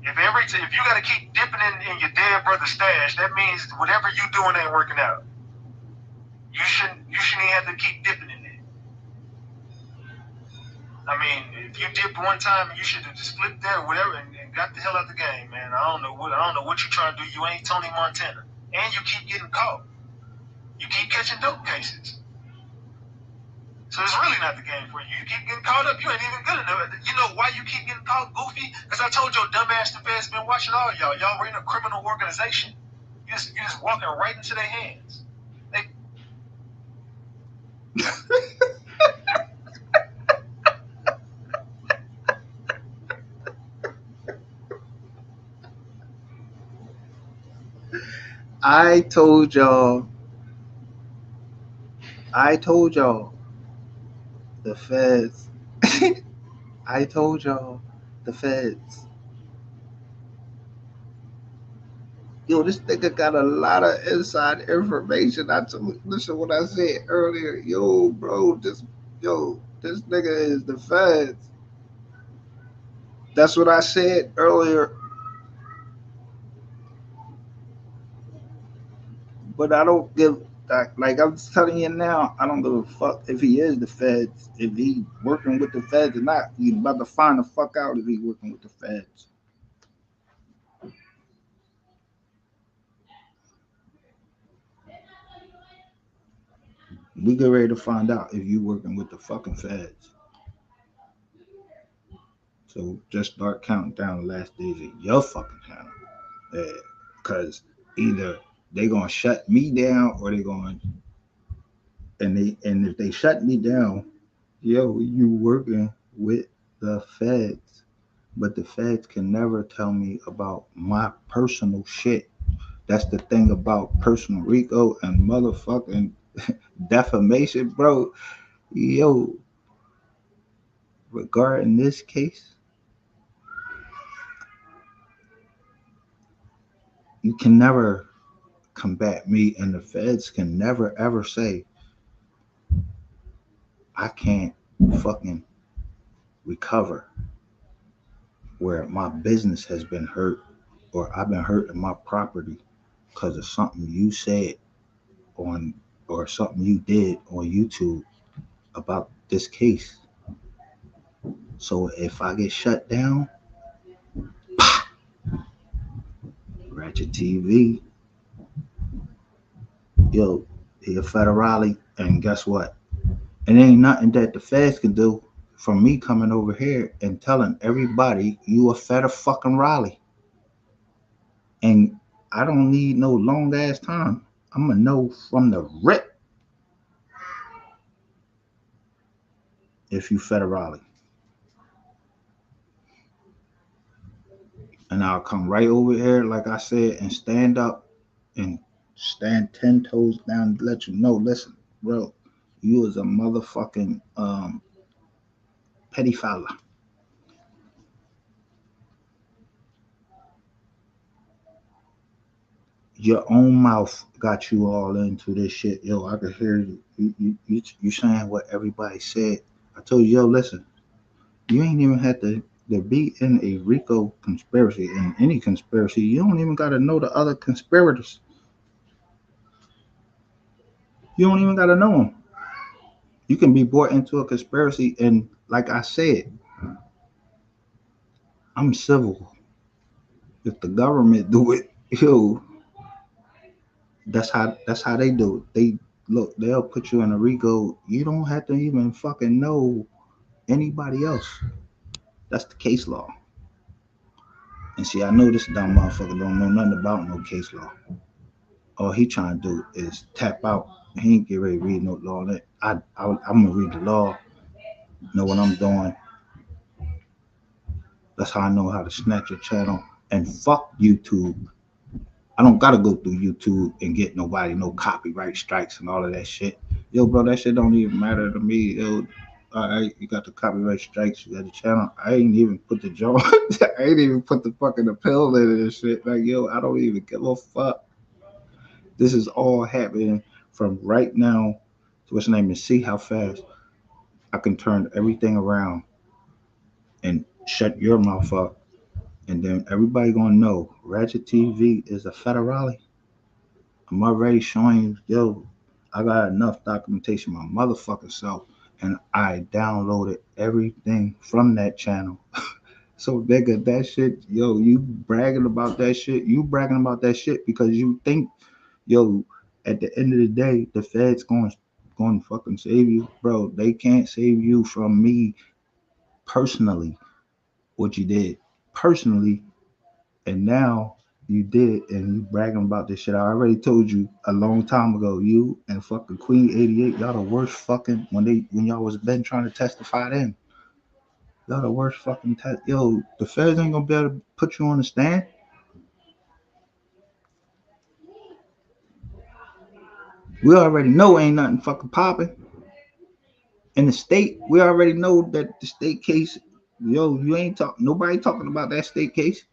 If you got to keep dipping in your dead brother stash, that means whatever you doing ain't working out. You shouldn't even have to keep dipping in it. I mean, if you dipped one time, you should have just flipped that or whatever and got the hell out the game, man. I don't know what you're trying to do. You ain't Tony Montana, and you keep getting caught. You keep catching dope cases. So it's really not the game for you. You keep getting caught up. You ain't even good enough. You know why you keep getting caught, Goofy? Because I told your dumbass the feds been watching all y'all. Y'all were in a criminal organization. You're just walking right into their hands. I told y'all, the feds. I told y'all, the feds. Yo, this nigga got a lot of inside information. Listen what I said earlier. Yo, bro, this nigga is the feds. That's what I said earlier. But I don't give like I'm telling you now, I don't give a fuck if he is the feds, if he working with the feds or not. You about to find the fuck out if he working with the feds. We get ready to find out if you working with the fucking feds. So just start counting down the last days of your fucking channel. Because either they gonna shut me down or they going and if they shut me down, yo, you working with the feds. But the feds can never tell me about my personal shit. That's the thing about personal RICO and motherfucking defamation, bro. Yo, regarding this case, you can never combat me, and the feds can never ever say I can't fucking recover where my business has been hurt or I've been hurt in my property because of something you said on or something you did on YouTube about this case. So if I get shut down, Ratchet TV, yo, you're federale, and guess what? It ain't nothing that the feds can do from me coming over here and telling everybody you a federal fucking Raleigh. And I don't need no long ass time. I'm gonna know from the rip if you federale. And I'll come right over here, like I said, and stand up and stand 10 toes down to let you know, listen, bro, you is a motherfucking petty fella. Your own mouth got you all into this shit. Yo, I could hear you. You saying what everybody said. I told you, yo, listen, you ain't even had to be in a RICO conspiracy, in any conspiracy. You don't even got to know the other conspirators. You don't even got to know them. You can be brought into a conspiracy, and like I said, I'm civil. If the government do it, yo, that's how they do it. They'll put you in a RICO. You don't have to even fucking know anybody else. That's the case law. And see, I know this dumb motherfucker don't know nothing about no case law. All he trying to do is tap out. He ain't get ready to read no law. I'm gonna read the law, know what I'm doing. That's how I know how to snatch your channel. And fuck YouTube. I don't gotta go through YouTube and get nobody no copyright strikes and all of that shit. Yo, bro, that shit don't even matter to me. Yo, all right, you got the copyright strikes, you got the channel. I ain't even put the jaw. I ain't even put the fucking appeal in this shit. Like, yo, I don't even give a fuck. This is all happening from right now to what's the name and see how fast I can turn everything around and shut your mouth up. And then everybody gonna know Ratchet TV is a federale. I'm already showing you, yo, I got enough documentation my motherfucking self, and I downloaded everything from that channel. So nigga, that shit, yo, you bragging about that shit. You bragging about that shit because you think, yo, at the end of the day, the feds going to fucking save you, bro. They can't save you from me personally. What you did personally, and now you did, and you bragging about this shit. I already told you a long time ago. You and fucking Queen 88, y'all the worst fucking when y'all was been trying to testify then. Y'all the worst fucking yo. The feds ain't gonna be able to put you on the stand. We already know ain't nothing fucking popping in the state. We already know that the state case. Yo, you ain't talk. Nobody talking about that state case.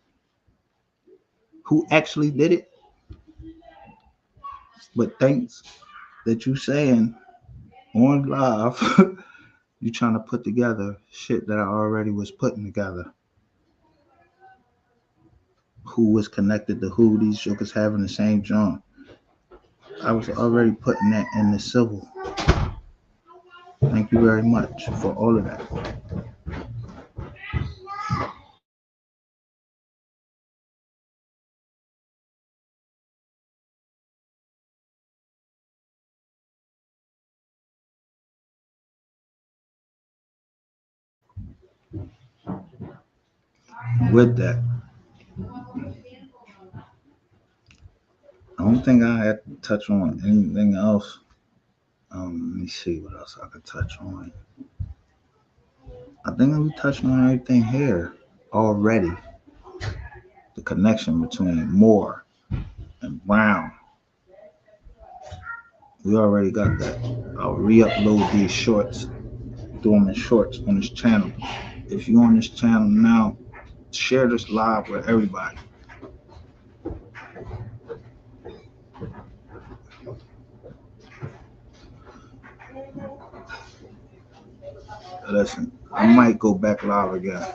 Who actually did it? But thanks that you saying on live, you trying to put together shit that I already was putting together. Who was connected to who? These jokers having the same joint. I was already putting that in the civil. Thank you very much for all of that. With that, I don't think I had to touch on anything else. Let me see what else I could touch on. I think we touched on everything here already. The connection between Moore and Brown. We already got that. I'll re-upload these shorts, do them in shorts on this channel. If you're on this channel now, share this live with everybody. Listen, I might go back live again.